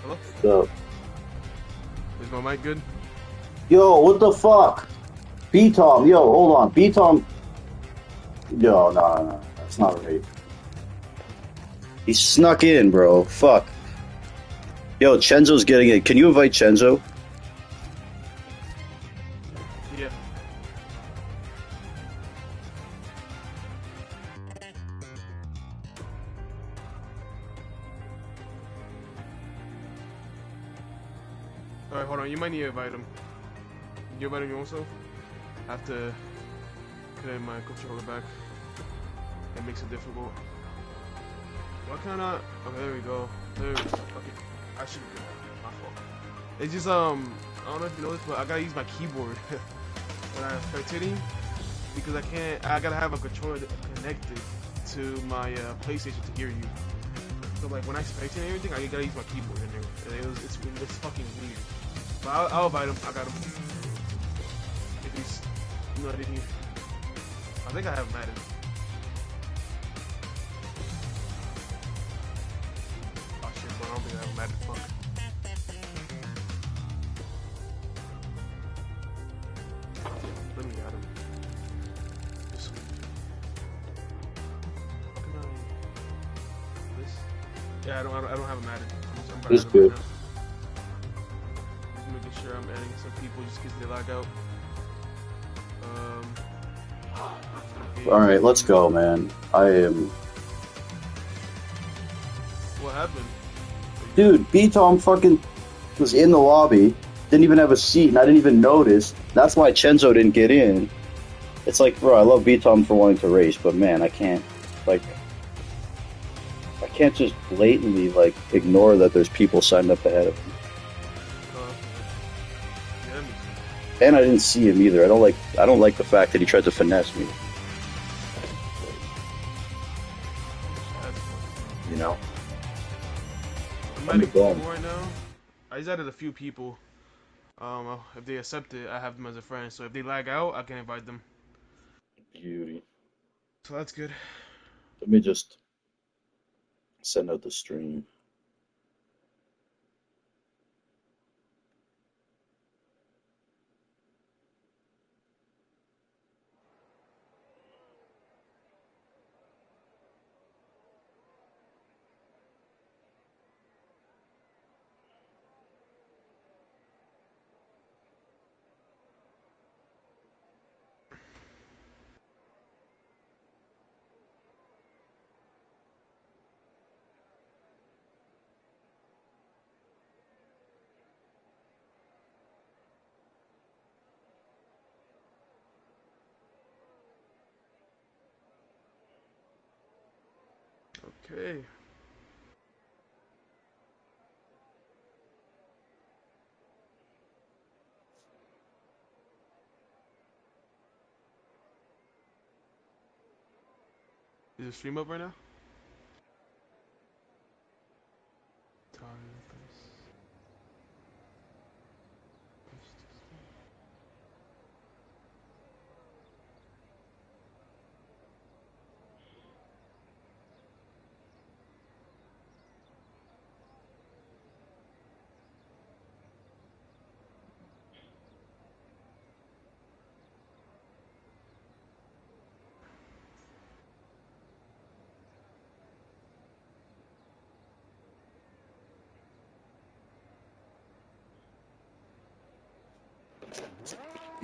Hello? So, Is my mic good? yo, what the fuck? B-Tom, yo, hold on. B-Tom, yo, no, that's not right. He snuck in, bro. Fuck. Yo, Chenzo's getting it. Can you invite Chenzo? Yeah. Alright, hold on. You might need to invite him. You invite him yourself? I have to connect my controller back. It makes it difficult. Why can't I? Okay, there we go. There we go. Okay. I should be good. My fault. It's just, I don't know if you know this, but I gotta use my keyboard when I'm spectating because I gotta have a controller connected to my PlayStation to hear you. So like when I spectate and everything, I gotta use my keyboard in there. And it's fucking weird. But I'll invite him. I got him. If he's not in here. I think I have Madden. Oh shit, bro, I don't think I have Madden. Fuck. Let me add him. Just how can I this? Yeah, I don't have a Madden. I'm gonna This add him right good. now. Just making sure I'm adding some people just in case they lag out. Um, All right, let's go, man. I am. What happened? Dude, B-Tom fucking was in the lobby, didn't even have a seat, and I didn't even notice. That's why Chenzo didn't get in. It's like, bro, I love B-Tom for wanting to race, but man, like, I can't just blatantly, like, ignore that there's people signed up ahead of him. Uh, yeah, that makes sense. And I didn't see him either. I don't like the fact that he tried to finesse me, That's funny. you know? I'm I'm the adding people bum. right now. I just added a few people. If they accept it, I have them as a friend. So if they lag out, I can invite them. Beauty. So that's good. Let me just send out the stream. Okay. Is the stream up right now?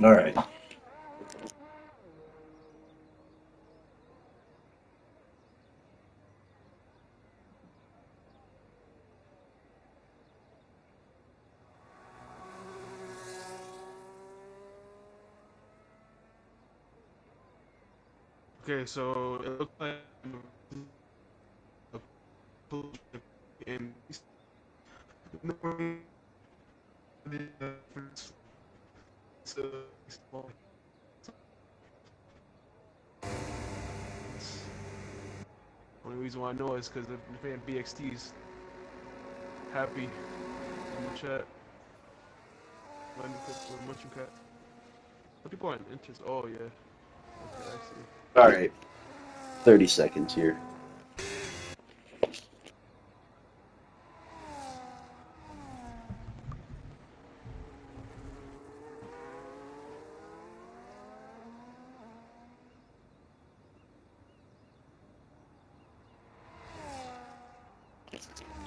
All right. Okay, so it looks like in only reason why I know is because the fan BXT's happy in the chat. Munchkin cat. Some people aren't interested. Oh yeah. Okay, I see. All right. 30 seconds here.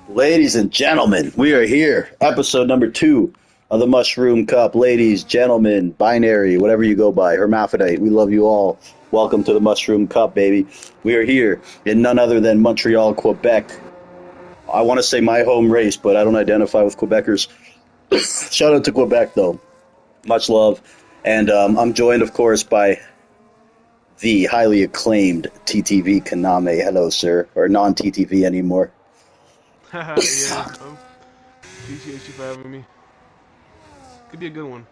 Ladies and gentlemen, we are here. Episode number 2 of the Mushroom Cup. Ladies, gentlemen, binary, whatever you go by, hermaphrodite, we love you all. Welcome to the Mushroom Cup, baby. We are here in none other than Montreal, Quebec. I want to say my home race, but I don't identify with Quebecers. Shout out to Quebec, though. Much love. And I'm joined, of course, by the highly acclaimed TTV Kaname. Hello, sir. Or non TTV anymore. Yeah, appreciate you for having me. Could be a good one.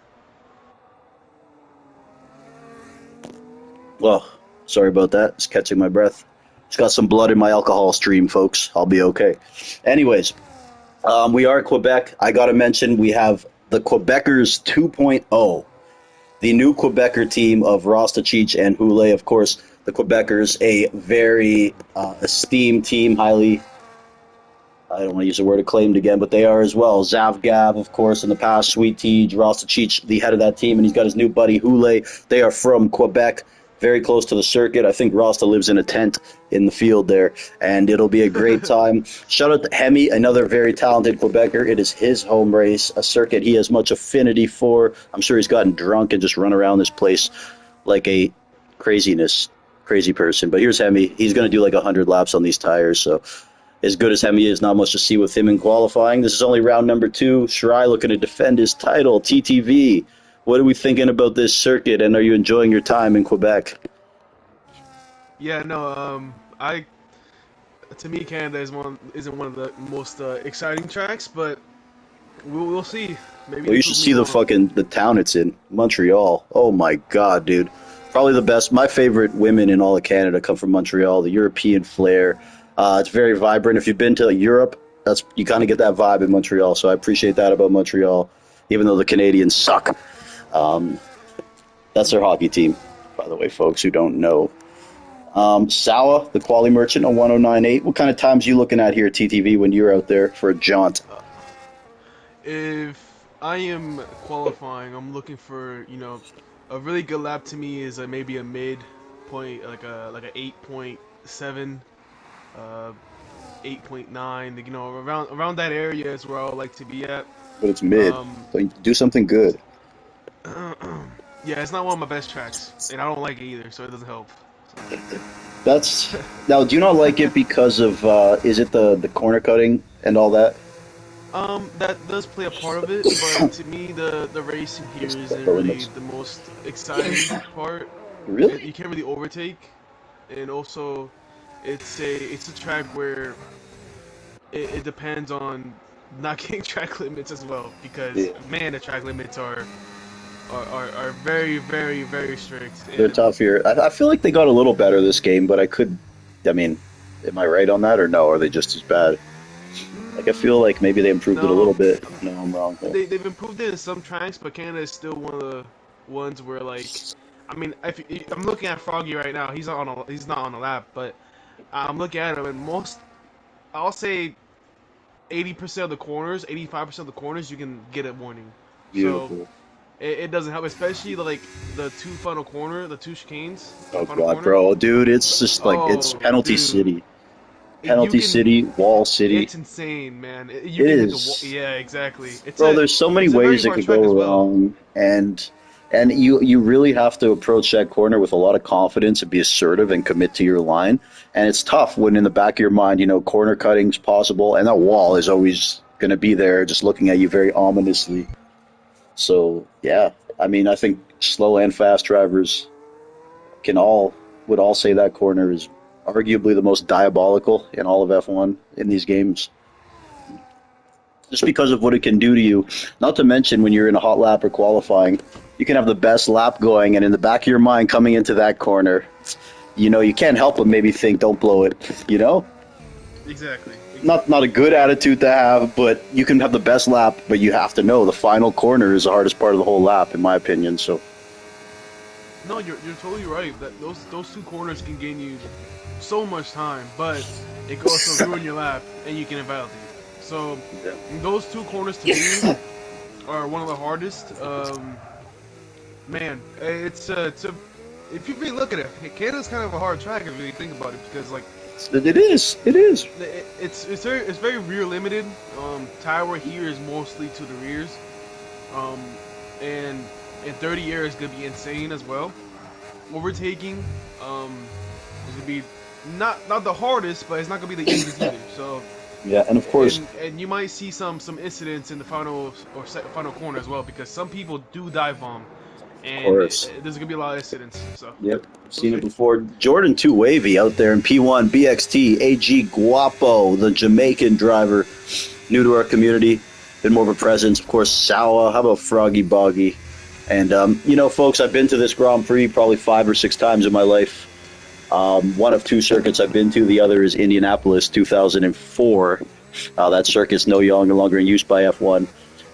Well, sorry about that. Just catching my breath. Just got some blood in my alcohol stream, folks. I'll be okay. Anyways, we are at Quebec. I got to mention we have the Quebecers 2.0, the new Quebecer team of Rostachich and Hule. Of course, the Quebecers, a very esteemed team, highly, I don't want to use the word acclaimed again, but they are as well. Zavgav, of course, in the past, Sweet Tea, Rostachich, the head of that team, and he's got his new buddy Hule. They are from Quebec, very close to the circuit. I think Rasta lives in a tent in the field there, and it'll be a great time. Shout out to Hemi, another very talented Quebecer. It is his home race, a circuit he has much affinity for. I'm sure he's gotten drunk and just run around this place like a crazy person. But here's Hemi. He's going to do like 100 laps on these tires, so as good as Hemi is, not much to see with him in qualifying. This is only round number 2. Shirai looking to defend his title. TTV, what are we thinking about this circuit, and are you enjoying your time in Quebec? Yeah, no, I to me Canada isn't one of the most exciting tracks, but we'll see. Maybe Well, they you should prove me see wrong. the town it's in, Montreal. Oh my God, dude. Probably the best. My favorite women in all of Canada come from Montreal. The European flair. It's very vibrant. If you've been to Europe, that's you kind of get that vibe in Montreal. So I appreciate that about Montreal, even though the Canadians suck. Um, that's their hockey team, by the way, folks who don't know. Sawa, the quality merchant on 1098. What kind of times you looking at here, TTV, when you're out there for a jaunt? Uh, if I am qualifying, I'm looking for a really good lap to me is maybe a mid point, like a 8.7, uh, 8.9. Around that area is where I would like to be at. But it's mid. Um, So you do something good. yeah, it's not one of my best tracks, and I don't like it either, so it doesn't help. So. That's now. Do you not like it because of is it the corner cutting and all that? That does play a part of it, but to me, the racing here Just isn't the really limits. the most exciting part. Really? You can't really overtake, and also it's a track where it depends on not getting track limits as well, because Yeah, man, the track limits are very very strict, they're and tough here. I feel like they got a little better this game, but I could. I mean, am I right on that or no? Are they just as bad? Like I feel like maybe they improved it a little no, bit. No, I'm wrong there. they've improved it in some tracks, but Canada is still one of the ones where I mean, I'm looking at Froggy right now. He's not on a lap, but I'm looking at him, and I'll say 80% of the corners, 85% of the corners, you can get a warning. So Beautiful. it doesn't help, especially the two final corner, the two chicanes, Oh final God, corner. bro, dude, it's just like it's Oh, penalty dude, city, you penalty can. city, wall city. It's insane, man. You It can hit the wall. is. Yeah, exactly. Bro, there's so many It's a very ways it hard could track go as well. wrong, and you really have to approach that corner with a lot of confidence and be assertive and commit to your line. And it's tough when in the back of your mind, corner cutting's possible, and that wall is always going to be there, just looking at you very ominously. So yeah, I mean, I think slow and fast drivers can all would all say that corner is arguably the most diabolical in all of F1 in these games just because of what it can do to you. Not to mention when you're in a hot lap or qualifying, you can have the best lap going, and in the back of your mind coming into that corner, you can't help but maybe think, don't blow it. Exactly. Not Exactly. a good attitude to have, but you can have the best lap, but you have to know the final corner is the hardest part of the whole lap, in my opinion. So No, you're totally right. That those two corners can gain you so much time, but it can also ruin your lap and you can invalidate. So yeah, those two corners to me are one of the hardest. Man, it's a if you really look at it, Canada's kind of a hard track if you really think about it because It is. It is. It's very rear limited. Tire wear here is mostly to the rears. Um, and in 30 air is gonna be insane as well. Overtaking is gonna be not the hardest, but it's not gonna be the easiest either. So Yeah, and of course, and you might see some incidents in the final corner as well because some people do dive bomb, of and course. there's gonna be a lot of incidents. So Yep, we'll seen it see. before. Jordan 2 Wavy out there in P1 BXT. AG Guapo, the Jamaican driver, new to our community. Been more of a presence, of course. Sawa, how about Froggy Boggy? And folks, I've been to this Grand Prix probably 5 or 6 times in my life. One of two circuits I've been to. The other is Indianapolis, 2004. That circuit's no longer in use by F1.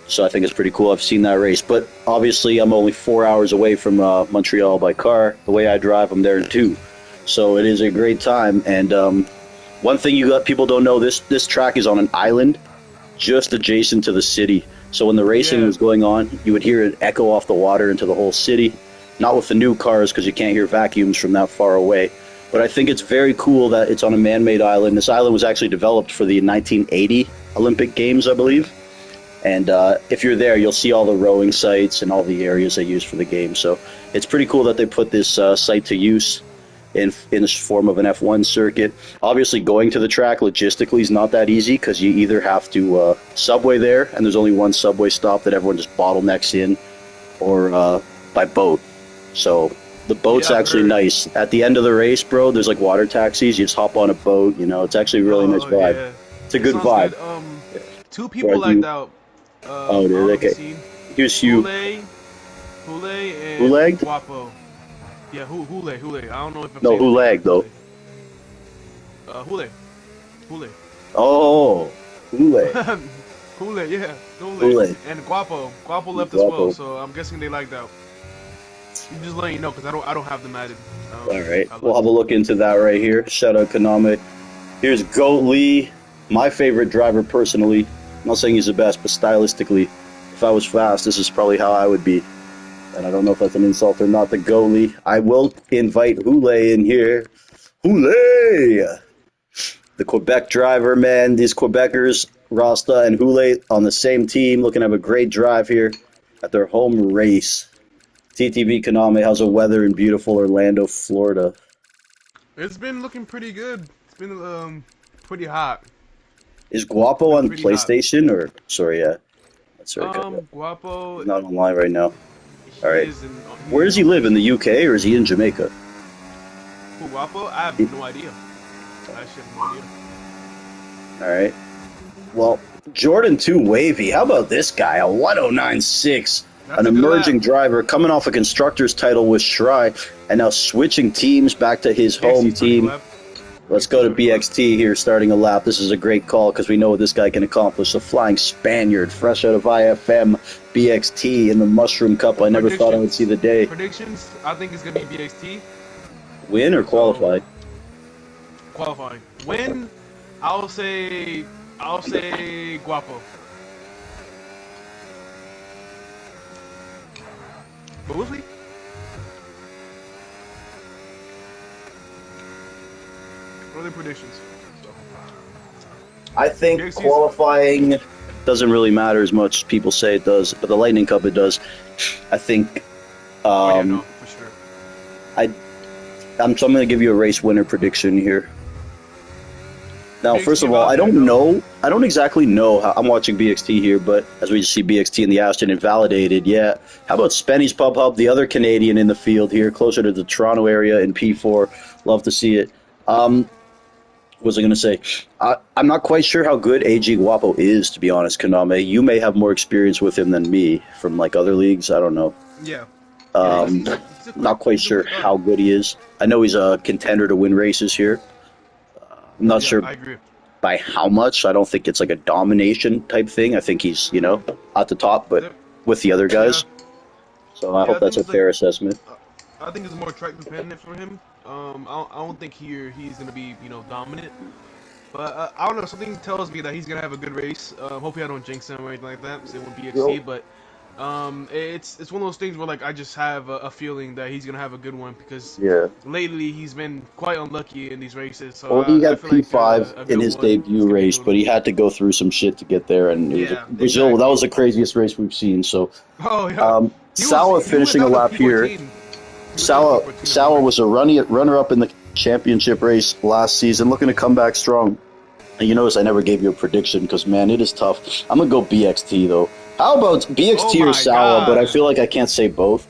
So I think it's pretty cool. I've seen that race. But obviously, I'm only 4 hours away from Montreal by car. The way I drive, I'm there in 2. So it is a great time. And one thing people don't know, this track is on an island just adjacent to the city. So when the racing Yeah. was going on, you would hear it echo off the water into the whole city. Not with the new cars because you can't hear vacuums from that far away. But I think it's very cool that it's on a man-made island. This island was actually developed for the 1980 Olympic Games, I believe. And if you're there, you'll see all the rowing sites and all the areas they use for the game. So it's pretty cool that they put this site to use in the form of an F1 circuit. Obviously, going to the track logistically is not that easy because you either have to subway there, and there's only one subway stop that everyone just bottlenecks in, or by boat. So the boat's Yeah, I've actually heard. nice. At the end of the race, bro, there's like water taxis. You just hop on a boat. It's actually a really nice Oh vibe. yeah, It's a it good sounds vibe. good. Two people Whereas lagged you, out. oh, I don't dude, know if you've okay. seen Here's you. Hule Who and lagged? Guapo. Yeah, Hule. I don't know if I'm No, saying who his name lagged right. though? Hule. Oh, Hule. Hule, yeah, Hule. Hule. And Guapo. Guapo left as well, Guapo. so I'm guessing they lagged out. I'm just letting you know because I don't have them added. All right, I we'll left. have a look into that right here. Shout out Konami. Here's Goat Lee, my favorite driver personally. I'm not saying he's the best, but stylistically, if I was fast, this is probably how I would be. And I don't know if that's an insult or not. The goalie. I will invite Hule in here. Hule, the Quebec driver, man. These Quebecers, Rasta and Hule, on the same team, looking to have a great drive here at their home race. TTV Konami, how's the weather in beautiful Orlando, Florida? It's been looking pretty good. It's been pretty hot. Is It's Guapo been on pretty hot. PlayStation or sorry, yeah, that's right. Guapo, He's not online right now. All he right, is in. where does he live? In the UK or is he in Jamaica? Who, Guapo? I have He- no idea. I actually have no idea. All right. Well, Jordan 2 Wavy. How about this guy? A 1096. That's An a good emerging lap. driver coming off a constructor's title with Shry and now switching teams back to his home BXT starting team. lap. Let's go to BXT here, starting a lap. This is a great call because we know what this guy can accomplish. A flying Spaniard, fresh out of IFM BXT in the Mushroom Cup. I never thought I would see the day. Predictions, I think it's gonna be BXT. Win or qualify? Qualifying. Win, I'll say Guapo. But we'll see. What are the predictions? So, I think BXT 's qualifying doesn't really matter as much as people say it does, but the Lightning Cup it does. I think oh yeah, no, for sure. I'm going to give you a race winner prediction here. Now, BXT first of all, I about don't that, know. I don't exactly know how I'm watching BXT here, but as we just see BXT and the Aston invalidated, yeah. How about Spenny's Pub Hub, the other Canadian in the field here, closer to the Toronto area in P4? Love to see it. What was I going to say? I'm not quite sure how good AG Guapo is, to be honest, Kaname. You may have more experience with him than me from like other leagues. I don't know. Yeah. Um, Not quite sure how good he is. I know he's a contender to win races here. I'm not sure I agree. by how much. I don't think it's like a domination type thing. I think he's, at the top, but Yep. with the other guys. So I Yeah, hope I that's a think it's fair like- assessment. I think it's more track dependent for him. I don't think he's gonna be dominant. But I don't know. Something tells me that he's gonna have a good race. Hopefully I don't jinx him or anything like that. Say it won't BXT, but It's one of those things where like I just have a feeling that he's gonna have a good one because Yeah. lately he's been quite unlucky in these races. So Well, he I got feel like a P5 in good his one is debut gonna be race, good but one. he had to go through some shit to get there, and it was Yeah, Brazil. That exactly. was the craziest race we've seen. So, Oh yeah, Sauer he was finishing a down to lap here. P14. He was down to Sauer, P14 at one Sauer point. was a runner-up in the championship race last season, looking to come back strong. And you notice I never gave you a prediction because, man, it is tough. I'm going to go BXT, though. How about Oh BXT or my Sauer? But I god. feel like I can't say both.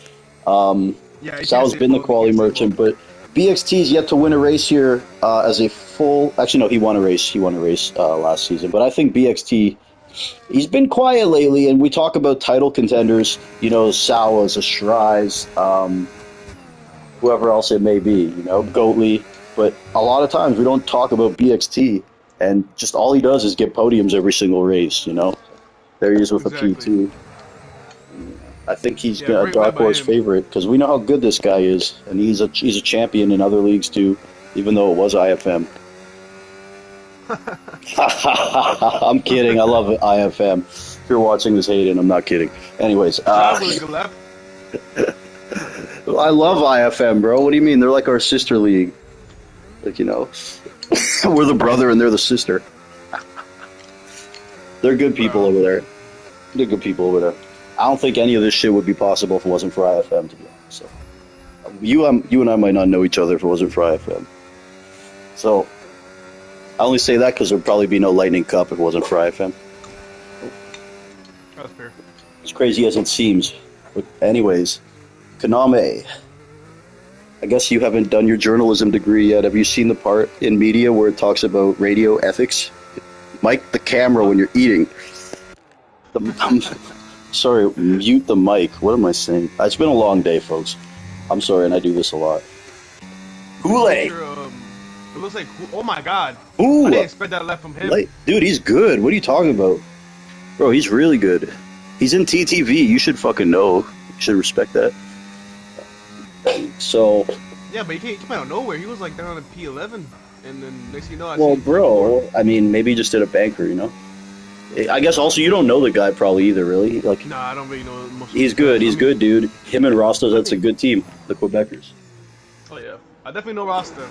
Yeah, you can't Sauer's say been the both. You quality can't say merchant, both. but BXT's yet to win a race here as a full. Actually, no, he won a race. He won a race last season. But I think BXT, he's been quiet lately, and we talk about title contenders. You know, Sauer's, a Shries, whoever else it may be. You know, Goatley. But a lot of times we don't talk about BXT, and just all he does is get podiums every single race. You know, there he is with a Exactly. P2. I think he's Yeah, a great lap dark by horse him. favorite because we know how good this guy is, and he's a champion in other leagues too, even though it was IFM. I'm kidding. I love IFM. If you're watching this, Hayden, I'm not kidding. Anyways, John with a good lap. I love IFM, bro. What do you mean? They're like our sister league. Like, you know, we're the brother and they're the sister. They're good people Bro. over there. They're good people over there. I don't think any of this shit would be possible if it wasn't for IFM, to be honest. So, you and I might not know each other if it wasn't for IFM. So, I only say that because there'd probably be no Lightning Cup if it wasn't for IFM. That's fair. As crazy as it seems. But anyways, Kaname, I guess you haven't done your journalism degree yet. Have you seen the part in media where it talks about radio ethics? Mic the camera when you're eating. I'm sorry, mute the mic. What am I saying? It's been a long day, folks. I'm sorry, and I do this a lot. Hule! It looks like oh my god. Ooh! I didn't expect that lap from him. Dude, he's good. What are you talking about? Bro, he's really good. He's in TTV. You should fucking know. You should respect that. So, Yeah, but he came out of nowhere. He was like down at P11, and then next thing you know, I well, see bro, I mean, maybe he just did a banker, you know? I guess also you don't know the guy probably either, really. Like, Nah, I don't really know most. he's Of good. guys. He's good, dude. Him and Rostos, that's a good team. The Quebecers. Oh yeah, I definitely know Rasta.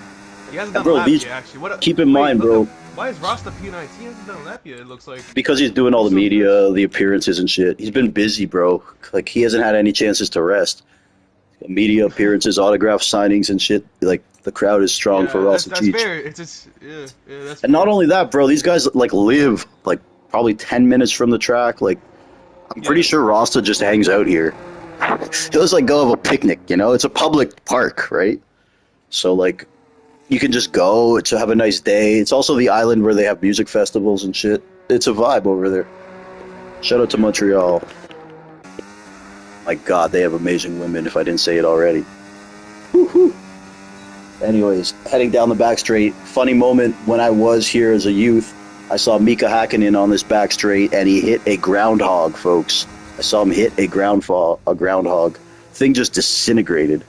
He hasn't done Bro, a lap these- yet, actually. What? keep in mind, bro. Why is Rasta P19? He hasn't done a lap yet. It looks like. Because he's doing all the So media, the appearances and shit. He's been busy, bro. Like, he hasn't had any chances to rest. Media appearances, autograph signings and shit. Like, the crowd is strong for that's Rostos. fair. It's yeah, that's. And not only that, bro, these guys like live like probably 10 minutes from the track. Like, I'm pretty sure Rasta just hangs out here. He'll just like go have a picnic, you know? It's a public park, right? So like, you can just go to have a nice day. It's also the island where they have music festivals and shit. It's a vibe over there. Shout out to Montreal. My God, they have amazing women. If I didn't say it already. Woo-hoo. Anyways, heading down the back straight. Funny moment when I was here as a youth. I saw Mika Hakkinen on this back straight, and he hit a groundhog, folks. I saw him hit a groundhog. Thing just disintegrated.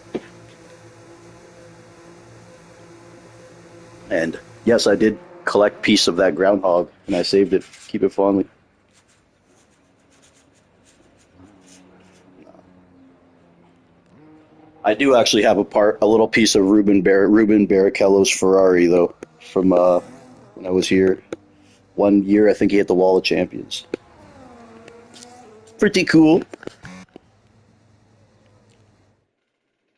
And yes, I did collect piece of that groundhog, and I saved it. Keep it fondly. I do actually have a little piece of Ruben Barrichello's Ferrari though, from when I was here. One year, I think he hit the Wall of Champions. Pretty cool.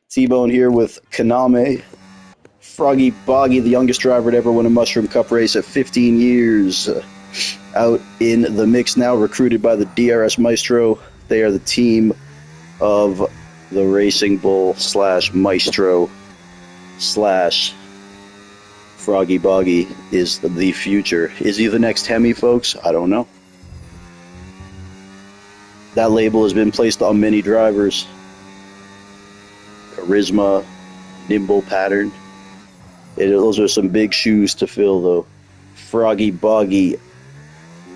T-Bone here with Kaname. Froggy Boggy, the youngest driver to ever win a Mushroom Cup race at 15 years. Out in the mix now, recruited by the DRS Maestro. They are the team of the Racing Bull / Maestro / Froggy Boggy is the future. Is he the next Hemi, folks? I don't know. That label has been placed on many drivers. Charisma, nimble pattern. Those are some big shoes to fill, though. Froggy Boggy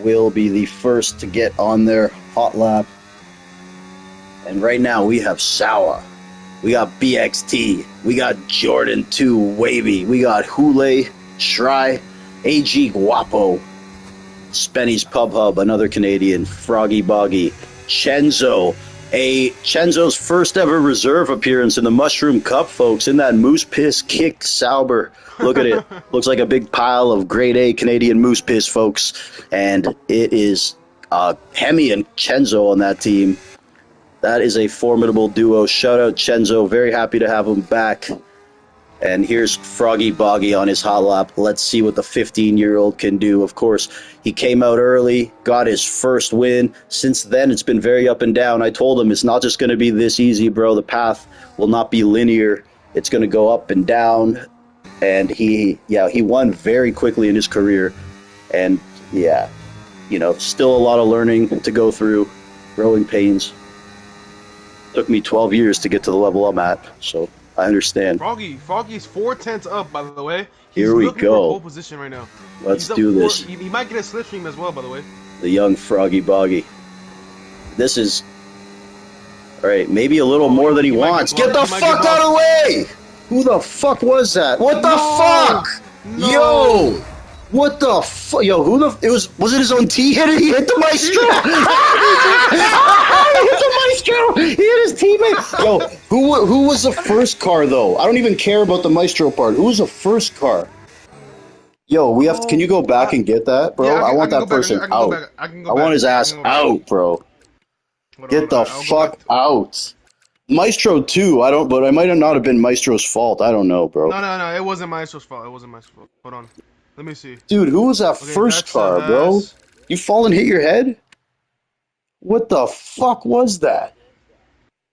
will be the first to get on their hot lap. And right now we have Sauer. We got BXT. We got Jordan 2 Wavy. We got Hule, Shry, AG Guapo, Spenny's Pub Hub, another Canadian, Froggy Boggy, Chenzo. Chenzo's first ever reserve appearance in the Mushroom Cup, folks, in that moose piss kick Sauber. Look at it. Looks like a big pile of grade A Canadian moose piss, folks. And it is Hemi and Chenzo on that team. That is a formidable duo. Shout out Chenzo. Very happy to have him back. And here's Froggy Boggy on his hot lap. Let's see what the 15-year-old can do. Of course, he came out early, got his first win. Since then, it's been very up and down. I told him it's not just going to be this easy, bro. The path will not be linear. It's going to go up and down. And he won very quickly in his career. And, yeah, still a lot of learning to go through, growing pains. Took me 12 years to get to the level I'm at, so I understand. Froggy's 4/10 up, by the way. Here we looking go. For pole position right now. Let's do this. He might get a slipstream as well, by the way. The young Froggy Boggy. This is... Alright, maybe a little more than he wants. Get the fuck out of the way! Who the fuck was that? What the fuck? No. Yo! What the fuck? Yo, was it his own tee hitter? He hit the Maestro! He hit the Maestro! He hit his teammate! Yo, who was the first car, though? I don't even care about the Maestro part. Who was the first car? Yo, can you go back and get that, bro? Yeah, I want that person out. I want his ass out, bro. Get the fuck out. Maestro 2, but I might not have been Maestro's fault. I don't know, bro. No, it wasn't Maestro's fault. Hold on. Let me see. Dude, who was that first car, bro? You fall and hit your head? What the fuck was that?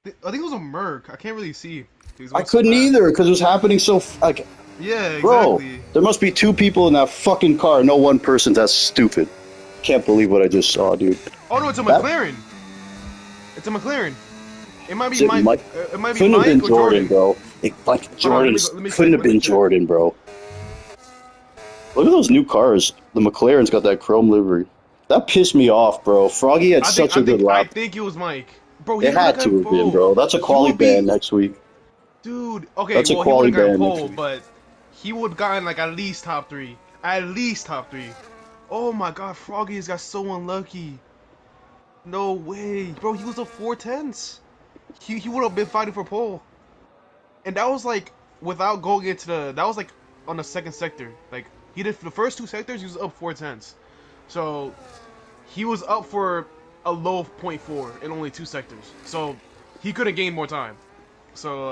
I think it was a Merc. I can't really see. I couldn't either, because it was happening so... Yeah, exactly. Bro, there must be 2 people in that fucking car. No one person's that stupid. Can't believe what I just saw, dude. Oh, no, it's a McLaren. It's a McLaren. It might be Mike. It might be couldn't Mike have been or Jordan, bro. Jordan's couldn't have been Jordan, bro. Look at those new cars. The McLaren's got that chrome livery. That pissed me off, bro. Froggy had such a good lap. I think it was Mike. Bro, it had to have been, bro. That's a quali ban next week. Dude, okay, that's a quali ban pole, but he would have gotten like at least top 3. At least top 3. Oh my god, Froggy has got so unlucky. No way. Bro, he was a 4/10. He would have been fighting for pole. And that was like without going into that was like on the second sector. Like he did for the first 2 sectors, he was up 4/10. So he was up for a low of 0.4 in only 2 sectors. So he could have gained more time. So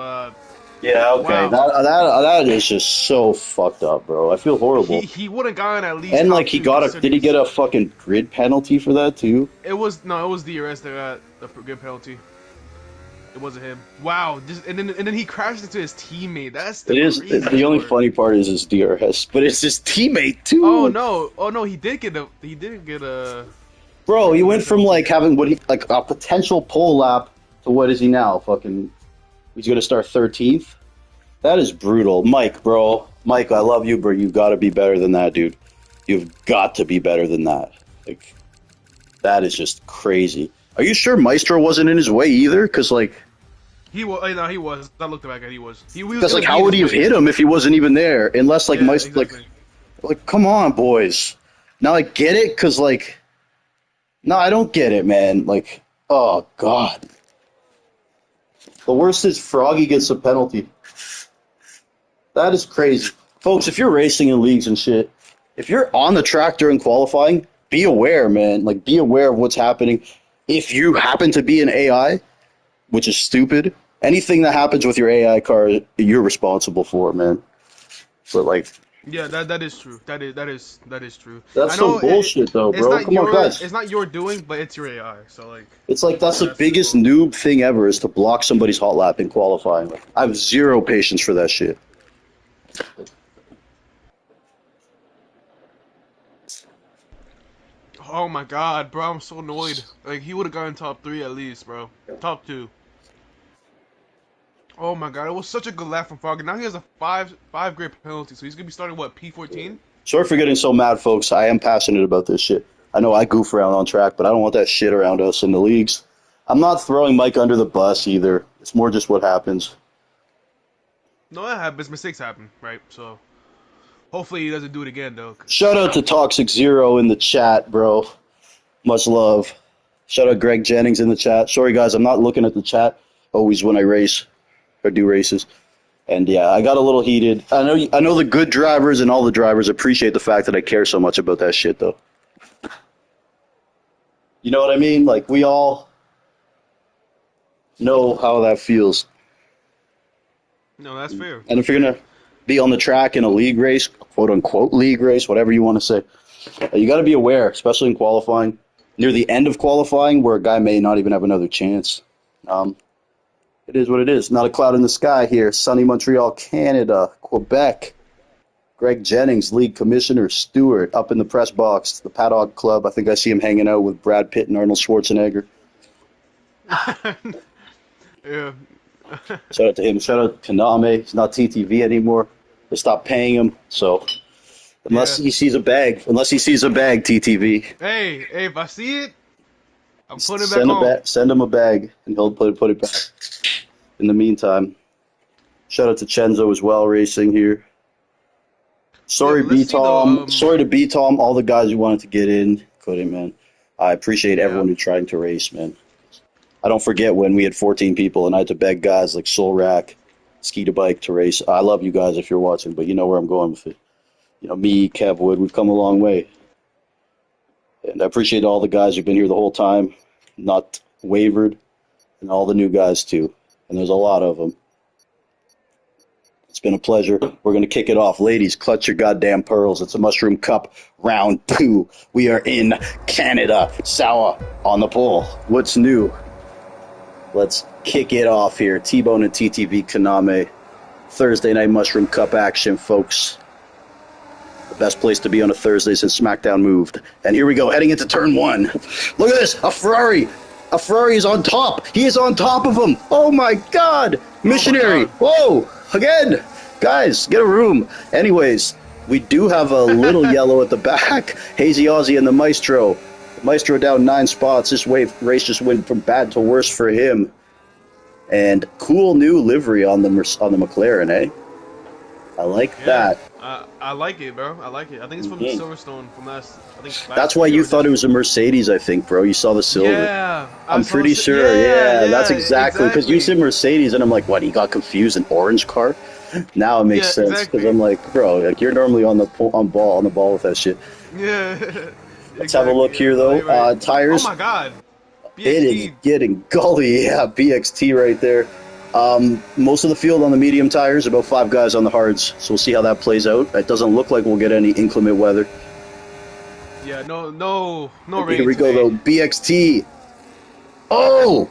yeah, okay. Wow. That is just so fucked up, bro. I feel horrible. He would have gotten at least. And like did he get a fucking grid penalty for that too? It was DRS that got the grid penalty. It wasn't him. Wow. And then he crashed into his teammate. That's the only funny part is his DRS, but it's his teammate too. Oh no, he did get a. Bro, he went from like having like a potential pole lap to what is he now? Fucking, he's gonna start 13th. That is brutal, Mike, bro. Mike, I love you, but you've got to be better than that, dude. You've got to be better than that. Like, that is just crazy. Are you sure Maestro wasn't in his way either? Because, like... He was. No, he was. I looked back at he was. Because, like, how would he have hit him if he wasn't even there? Unless, like, Maestro... Exactly. Like, come on, boys. Now I get it, because, like... No, I don't get it, man. Like, oh, God. The worst is Froggy gets a penalty. That is crazy. Folks, if you're racing in leagues and shit, if you're on the track during qualifying, be aware, man. Like, be aware of what's happening. If you happen to be an AI, which is stupid, anything that happens with your AI car, you're responsible for, man. But, like... Yeah, that is true. That is true. That's some bullshit, though, bro. Come on, guys. It's not your doing, but it's your AI. So, like... It's like, that's the biggest noob thing ever, is to block somebody's hot lap in qualifying. Like, I have zero patience for that shit. Oh my god, bro, I'm so annoyed. Like, he would have gotten top 3 at least, bro. Top 2. Oh my god, it was such a good lap from Froggy. Now he has a 5 grade penalty, so he's gonna be starting, what, P14? Sorry for getting so mad, folks. I am passionate about this shit. I know I goof around on track, but I don't want that shit around us in the leagues. I'm not throwing Mike under the bus either. It's more just what happens. No, that happens. Mistakes happen, right? So... Hopefully he doesn't do it again, though. Shout out to Toxic Zero in the chat, bro. Much love. Shout out Greg Jennings in the chat. Sorry guys, I'm not looking at the chat always when I race or do races. And yeah, I got a little heated. I know the good drivers and all the drivers appreciate the fact that I care so much about that shit though. You know what I mean? Like we all know how that feels. No, that's fair. And if you're gonna be on the track in a league race, quote unquote league race, whatever you want to say, you got to be aware, especially in qualifying, near the end of qualifying, where a guy may not even have another chance. It is what it is. Not a cloud in the sky here. Sunny Montreal, Canada, Quebec. Greg Jennings, league commissioner, Stewart, up in the press box, the Paddock Club. I think I see him hanging out with Brad Pitt and Arnold Schwarzenegger. Yeah. Shout out to him. Shout out to Kaname. He's not TTV anymore. They stopped paying him. So unless Yeah. he sees a bag, TTV, Hey, if I see it, I'm putting it back send on. send him a bag, and he'll put it back. In the meantime, shout out to Chenzo as well, racing here. Yeah, Sorry, but let's B see though. Tom. Sorry to B Tom. All the guys who wanted to get in couldn't, man. I appreciate Yeah. everyone who tried to race, man. I don't forget when we had 14 people and I had to beg guys like Solrak, Skeeter Bike to race. I love you guys if you're watching, but you know where I'm going with it. You know, me, Kev Wood, we've come a long way. And I appreciate all the guys who've been here the whole time, not wavered, and all the new guys too. And there's a lot of them. It's been a pleasure. We're going to kick it off. Ladies, clutch your goddamn pearls. It's a Mushroom Cup round 2. We are in Canada. Sawa on the pole. What's new? Let's kick it off here. T-Bone and TTV Kaname. Thursday night Mushroom Cup action, folks. The best place to be on a Thursday since SmackDown moved. And here we go, heading into turn 1. Look at this, a Ferrari. A Ferrari is on top. He is on top of him. Oh my God. Missionary. Whoa, again. Guys, get a room. Anyways, we do have a little yellow at the back. Hazy Aussie and the Maestro. The Maestro down 9 spots. This race just went from bad to worse for him. And cool new livery on the McLaren, eh? I like that. I like it, bro. I like it. I think it's from Silverstone from last. I think That's why you thought it was a Mercedes, I think, bro. You saw the silver. Yeah, I'm pretty sure. Yeah, that's exactly. Because you said Mercedes, and I'm like, what? He got confused. An orange car? Now it makes sense. Because I'm like, bro, like you're normally on the ball with that shit. Yeah. Let's have a look here, though. Right. Tires. Oh my God. BXT. It is getting gully. Yeah, BXT right there. Most of the field on the medium tires, about 5 guys on the hards. So we'll see how that plays out. It doesn't look like we'll get any inclement weather. Yeah, no rain. Here we go, though. BXT. Oh!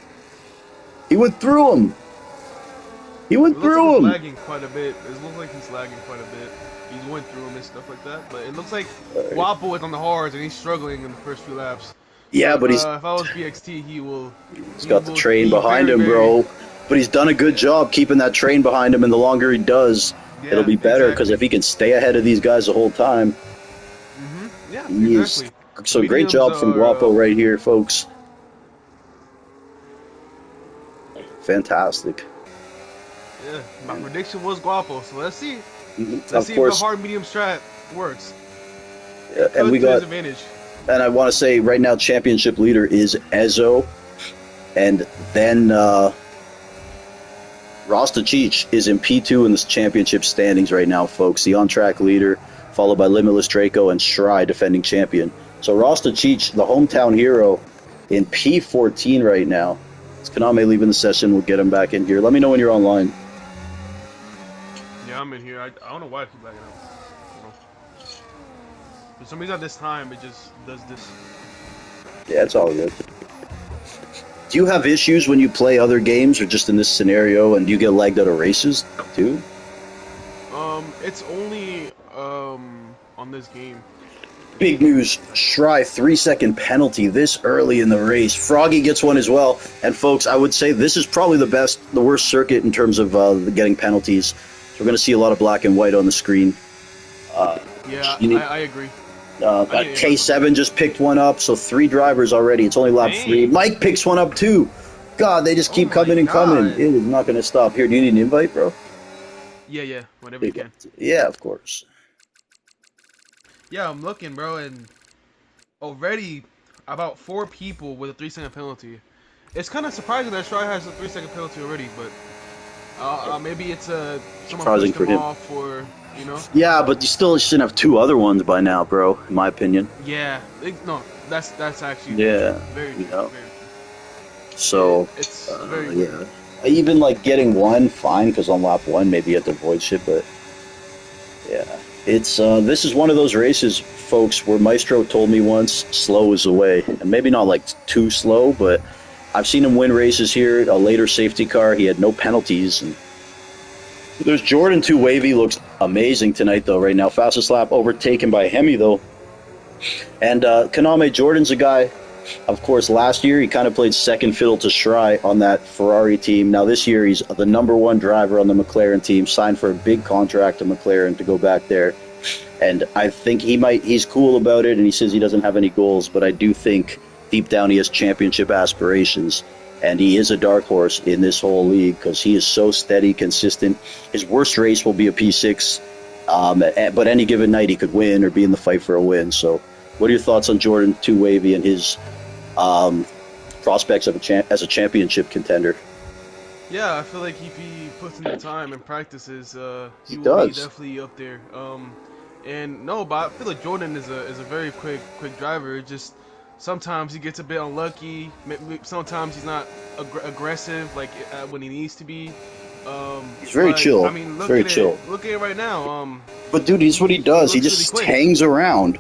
He went through him. He went through him. Lagging quite a bit. It looks like he's lagging quite a bit. He's went through him and stuff like that. But it looks like Wapo is on the hards and he's struggling in the first few laps. Yeah, but he's. If I was BXT, he will. He's got the train behind him, bro. But he's done a good job keeping that train behind him, and the longer he does, it'll be better. Because if he can stay ahead of these guys the whole time, yeah, exactly. So great job from Guapo right here, folks. Fantastic. Yeah, my prediction was Guapo, so let's see. Let's see if the hard medium strat works. Yeah, and we got. And I want to say right now, championship leader is Ezo, and then Rasta Cheech is in P2 in the championship standings right now, folks. The on-track leader, followed by Limitless Draco and Shry, defending champion. So Rasta Cheech, the hometown hero, in P14 right now. It's Kaname leaving the session. We'll get him back in here. Let me know when you're online. Yeah, I'm in here. I don't know why I keep lagging out. For some reason at this time, it just does this. Yeah, it's all good. Do you have issues when you play other games or just in this scenario, and do you get lagged out of races too? It's only on this game. Big news, Shry 3-second penalty this early in the race. Froggy gets one as well. And folks, I would say this is probably the worst circuit in terms of getting penalties. So we're going to see a lot of black and white on the screen. Yeah, I agree. K7 just picked one up, so 3 drivers already. It's only lap 3. Mike picks one up too. God, they just keep coming and coming. It is not going to stop. Here, do you need an invite, bro? Yeah, whenever you can. Yeah, of course. Yeah, I'm looking, bro, and already about 4 people with a 3-second penalty. It's kind of surprising that Stry has a 3-second penalty already, but maybe it's someone Surprising pushed for him him. off, or you know. Yeah, but you still shouldn't have 2 other ones by now, bro. In my opinion. Yeah, no, that's actually Yeah, very you true. know. Very true. So, It's very yeah. true. Even like getting one, fine, because on lap 1 maybe you have to avoid shit, but yeah, it's this is one of those races, folks, where Maestro told me once, slow is the way, and maybe not like too slow, but I've seen him win races here. A later safety car, he had no penalties, and there's Jordan 2 Wavy looks amazing tonight though. Right now, fastest lap overtaken by Hemi though, and Kaname Jordan's a guy. Of course, last year he kind of played second fiddle to Shry on that Ferrari team. Now this year he's the #1 driver on the McLaren team, signed for a big contract to McLaren to go back there. And I think he's cool about it, and he says he doesn't have any goals, but I do think deep down he has championship aspirations. And he is a dark horse in this whole league because he is so steady, consistent. His worst race will be a P6, but any given night he could win or be in the fight for a win. So what are your thoughts on Jordan 2 Wavy and his prospects as a championship contender? Yeah, I feel like if he puts in the time and practices, he will does. be definitely up there. And no, but I feel like Jordan is a very quick driver. Just sometimes he gets a bit unlucky. Sometimes he's not aggressive like when he needs to be. He's very chill. I mean, very chill. Look at it right now. But dude, he's what he does. He just really hangs around.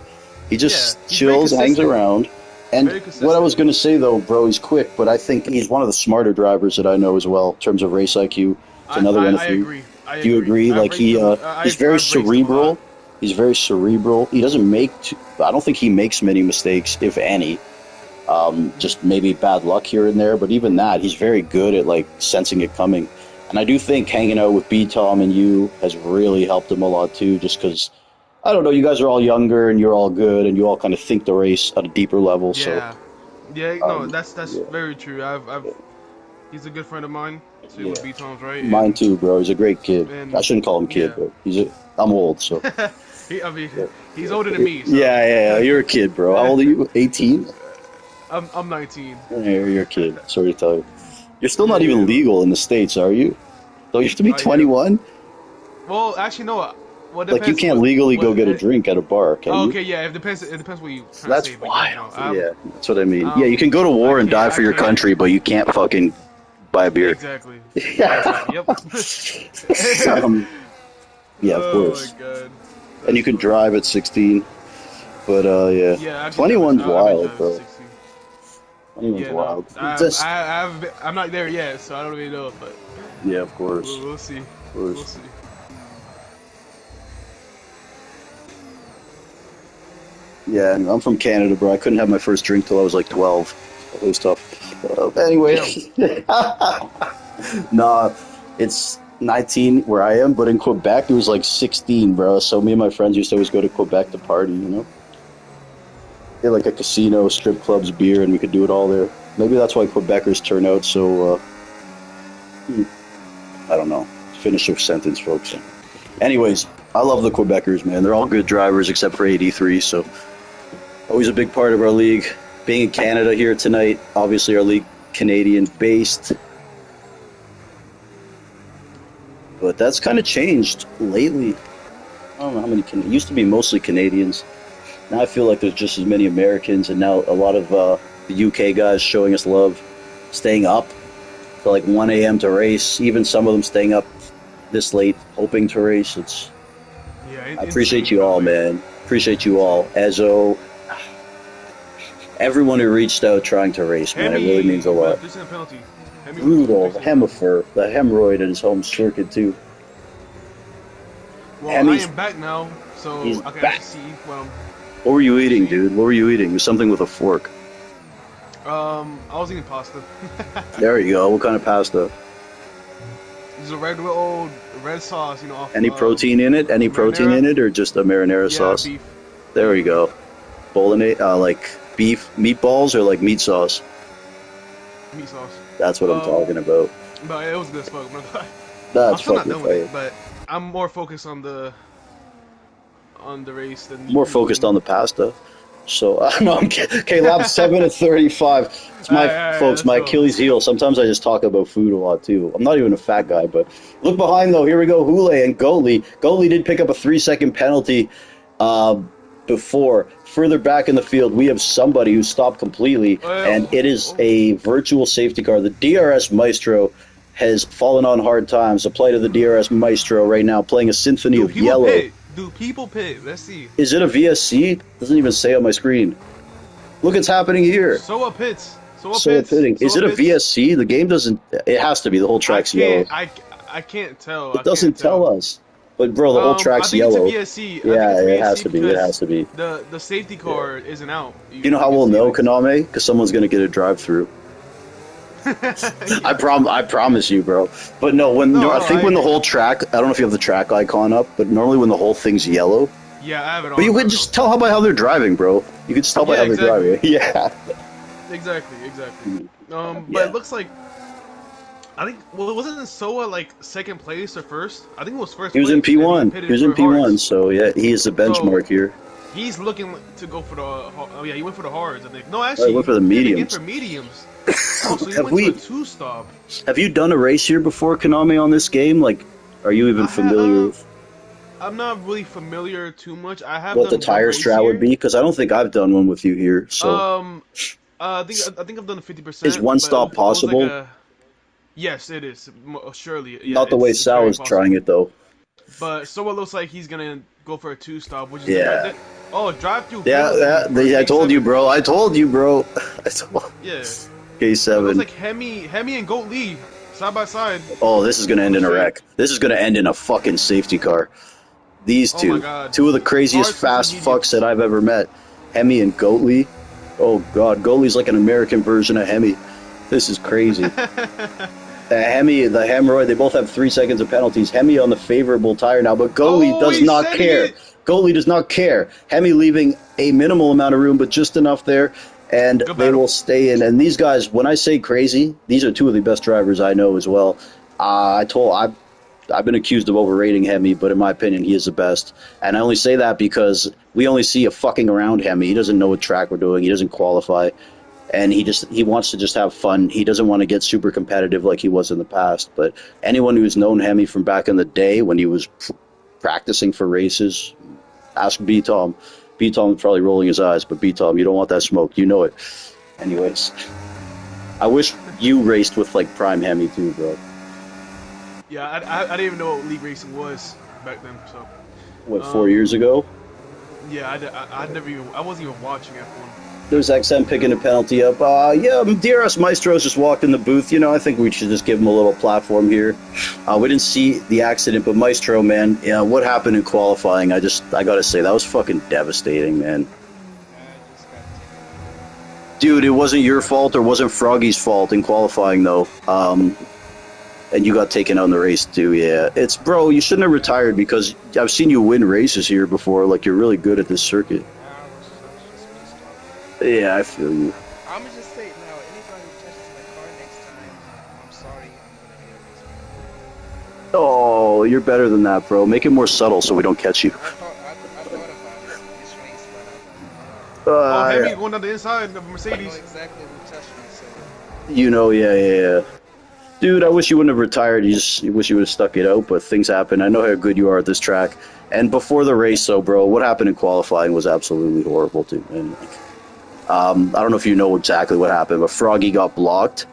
He just he's chills, very hangs consistent. around. And what I was going to say though, bro, he's quick, but I think he's one of the smarter drivers that I know as well in terms of race IQ. It's another one of I you. agree. Do you agree? Like he's very cerebral. He's very cerebral. He doesn't I don't think he makes many mistakes, if any. Just maybe bad luck here and there, but even that, he's very good at like sensing it coming. And I do think hanging out with B Tom and you has really helped him a lot too, just because I don't know, you guys are all younger and you're all good and you all kind of think the race at a deeper level. Yeah, So no, that's yeah. very true. He's a good friend of mine. So with B Tom's right. Mine too, bro. He's a great kid. I shouldn't call him kid, but I'm old, so. He's older than me. So. Yeah. You're a kid, bro. How old are you? 18? I'm 19. You're a kid. Sorry to tell you. You're still not even legal in the States, are you? Don't you have to be 21? Well, actually, no. Well, like you can't legally go get a drink at a bar, can you? Okay, yeah. It depends what you. That's to say, wild. Yeah, that's what I mean. Yeah, you can go to war and die for your country, but you can't fucking buy a beer. Exactly. Yeah. Yep. Yeah, of course. Oh my god. And you can drive at 16, but yeah. Yeah, 21's wild, bro. 21's Yeah, wild. no, I'm not there yet, so I don't really know, but yeah, of course. we'll see. Of course. We'll see. Yeah, I'm from Canada, bro. I couldn't have my first drink till I was like 12. It was tough. Anyway, nah, it's 19 where I am, but in Quebec it was like 16, bro. So me and my friends used to always go to Quebec to party, you know? They had like a casino, strip clubs, beer, and we could do it all there. Maybe that's why Quebecers turn out so, I don't know. Finish your sentence, folks. Anyways, I love the Quebecers, man. They're all good drivers except for 83, so always a big part of our league. Being in Canada here tonight, obviously our league Canadian-based. But that's kind of changed lately. I don't know how many. It used to be mostly Canadians. Now I feel like there's just as many Americans, and now a lot of the UK guys showing us love, staying up till like 1 a.m. to race. Even some of them staying up this late, hoping to race. I appreciate you all, man. Appreciate you all. Ezzo, everyone who reached out trying to race, man. It really means a lot. Rudolph, Hemifer, the hemorrhoid in his home circuit too. Well, Hemi's, I am back now, so I can actually see. What were you eating, dude? What were you eating? It was something with a fork. I was eating pasta. There you go. What kind of pasta? It's a regular old red sauce, you know. Any protein in it? Any protein in it, or just a marinara sauce? Beef. There you go. Bolognese, like beef meatballs or like meat sauce. Meat sauce. That's what I'm talking about. But it was good as fuck. That's I'm still not fucking done with it, but I'm more focused on the race than more focused on the pasta. So no, okay. Lap 7 at 35. It's my folks, Let's my go. Achilles heel. Sometimes I just talk about food a lot too. I'm not even a fat guy, but look behind though. Here we go. Hule and Goalie. Goalie did pick up a 3-second penalty uh, before. Further back in the field, we have somebody who stopped completely, and it is a virtual safety car. The DRS Maestro has fallen on hard times. The plight of the DRS Maestro right now, playing a symphony Do of people yellow. pit? Do people pit? Let's see. Is it a VSC? Doesn't even say on my screen. Look, it's happening here. Soa pits. Soa So pits. pitting. Is Soa it a pits. VSC? The game doesn't. It has to be. The whole track's yellow. I can't tell. It doesn't tell us. But bro, the whole I track's think yellow. it's a VSC. I Yeah, think it it's has VSC to be. It because has to be. The safety car isn't out. You know how we'll know, Konami? Because someone's gonna get a drive-through. I promise you, bro. But no, I think when the whole track. I don't know if you have the track icon up, but normally when the whole thing's yellow. Yeah, I have it on. But you could just tell by how they're driving, bro. You could just tell by how they're driving. Yeah. Exactly. But Yeah. it looks like I think wasn't Soa like second place or first? I think it was first. He was in place, and P1. He was in pitted for P1, hards. so yeah, he's the benchmark here. He's looking to go for the. Oh yeah, he went for the hards. I think. No, actually, he went for the he did mediums. again for mediums. Oh, so he Have went we- to a two-stop. Have you done a race here before, Konami, on this game? Like, are you even familiar with I'm not really familiar too much. I have what the done one tire race strat would here. be? Because I don't think I've done one with you here. So, I think I've done a 50%. is one but stop it was possible? like yes, it is. Surely. Yeah, not the way it's Sal very is trying it, though. But Soa looks like he's gonna go for a two-stop, which is Yeah. Oh, drive through. I told you, bro. I told you, bro. Yeah. It K7. looks like Hemi and Goat Lee side by side. Oh, this is going to end in a wreck. This is going to end in a fucking safety car. These Oh two. my God. Two of the craziest Hard fast to fucks that I've ever met. Hemi and Goatley. Oh, God. Goatley's like an American version of Hemi. This is crazy. Hemi, the Hemorrhoid, they both have 3 seconds of penalties. Hemi on the favorable tire now, but Goatley does he's not sending care. it. Goatley does not care. Hemi leaving a minimal amount of room, but just enough there. And Good they battle. will stay in. And these guys, when I say crazy, these are two of the best drivers I know as well. I've been accused of overrating Hemi, but in my opinion, he is the best. And I only say that because we only see a fucking around Hemi. He doesn't know what track we're doing. He doesn't qualify. And he wants to just have fun. He doesn't want to get super competitive like he was in the past. But anyone who's known Hemi from back in the day when he was practicing for races, ask B-Tom. B-Tom is probably rolling his eyes, but B-Tom, you don't want that smoke. You know it. Anyways, I wish you raced with like Prime Hemi too, bro. Yeah, I didn't even know what league racing was back then. So What, 4 years ago? yeah, I wasn't even watching F1. There's XM picking a penalty up. DRS Maestro's just walked in the booth. You know, I think we should just give him a little platform here. We didn't see the accident, but Maestro, man, yeah, what happened in qualifying? I gotta say, that was fucking devastating, man. Dude, it wasn't your fault or wasn't Froggy's fault in qualifying, though. And you got taken out in the race, too, yeah. Bro, you shouldn't have retired because I've seen you win races here before. Like, you're really good at this circuit. Yeah, I feel you. I'm gonna just say now, anybody who touches my car next time, I'm sorry, I'm gonna hit Oh, you're better than that, bro. Make it more subtle so we don't catch you. I thought about it this race, but Hemi going down the inside of I know Mercedes. exactly who touched me, so You know, yeah. Dude, I wish you wouldn't have retired. You wish you would have stuck it out, but things happen. I know how good you are at this track. And before the race, though, bro, what happened in qualifying was absolutely horrible, too, man. I don't know if you know exactly what happened, but Froggy got blocked,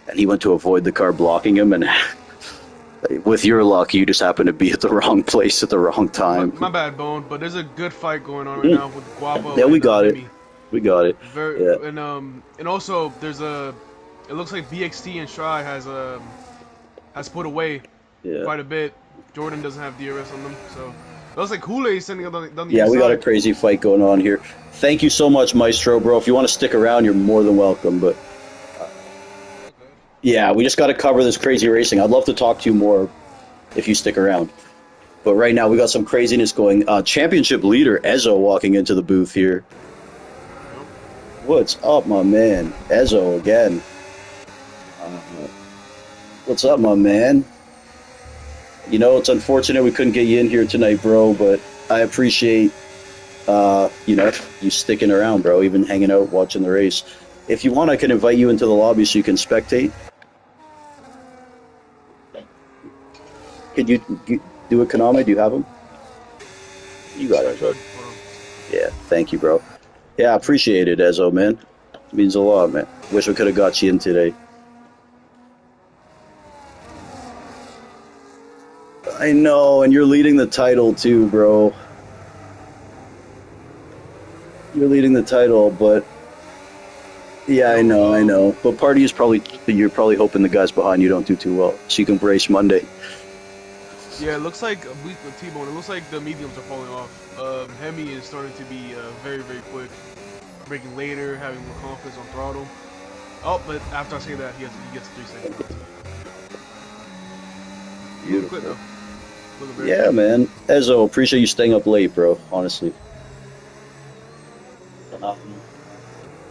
and he went to avoid the car blocking him, and with your luck, you just happened to be at the wrong place at the wrong time. My bad, Bone. But there's a good fight going on right now with Guapo. Yeah, we and, got it. Hemi. We got it. Yeah. And also there's it looks like BXT and Shry has put away quite a bit. Jordan doesn't have DRS on them, so it looks like Kool-Aid's sending it down the Yeah, we got a inside. crazy fight going on here. Thank you so much, Maestro, bro. If you want to stick around, you're more than welcome. But yeah, we just got to cover this crazy racing. I'd love to talk to you more if you stick around. But right now, we got some craziness going. Championship leader Ezzo walking into the booth here. What's up, my man? Ezzo again. What's up, my man? You know, it's unfortunate we couldn't get you in here tonight, bro, but I appreciate you know, you sticking around, bro, even hanging out, watching the race. If you want, I can invite you into the lobby so you can spectate. Could you do a Konami? Do you have him? You got it, bro. Yeah, thank you, bro. Yeah, I appreciate it, Ezo, man. It means a lot, man. Wish we could have got you in today. I know, and you're leading the title too, bro. You're leading the title, but yeah, I know. But party is you're probably hoping the guys behind you don't do too well, so you can brace Monday. Yeah, it looks like with T-Bone, it looks like the mediums are falling off. Hemi is starting to be very, very quick, breaking later, having more confidence on throttle. Oh, but after I say that, he gets 3 seconds. Beautiful. Quick, though. Yeah, man. Ezo, appreciate you staying up late, bro. Honestly.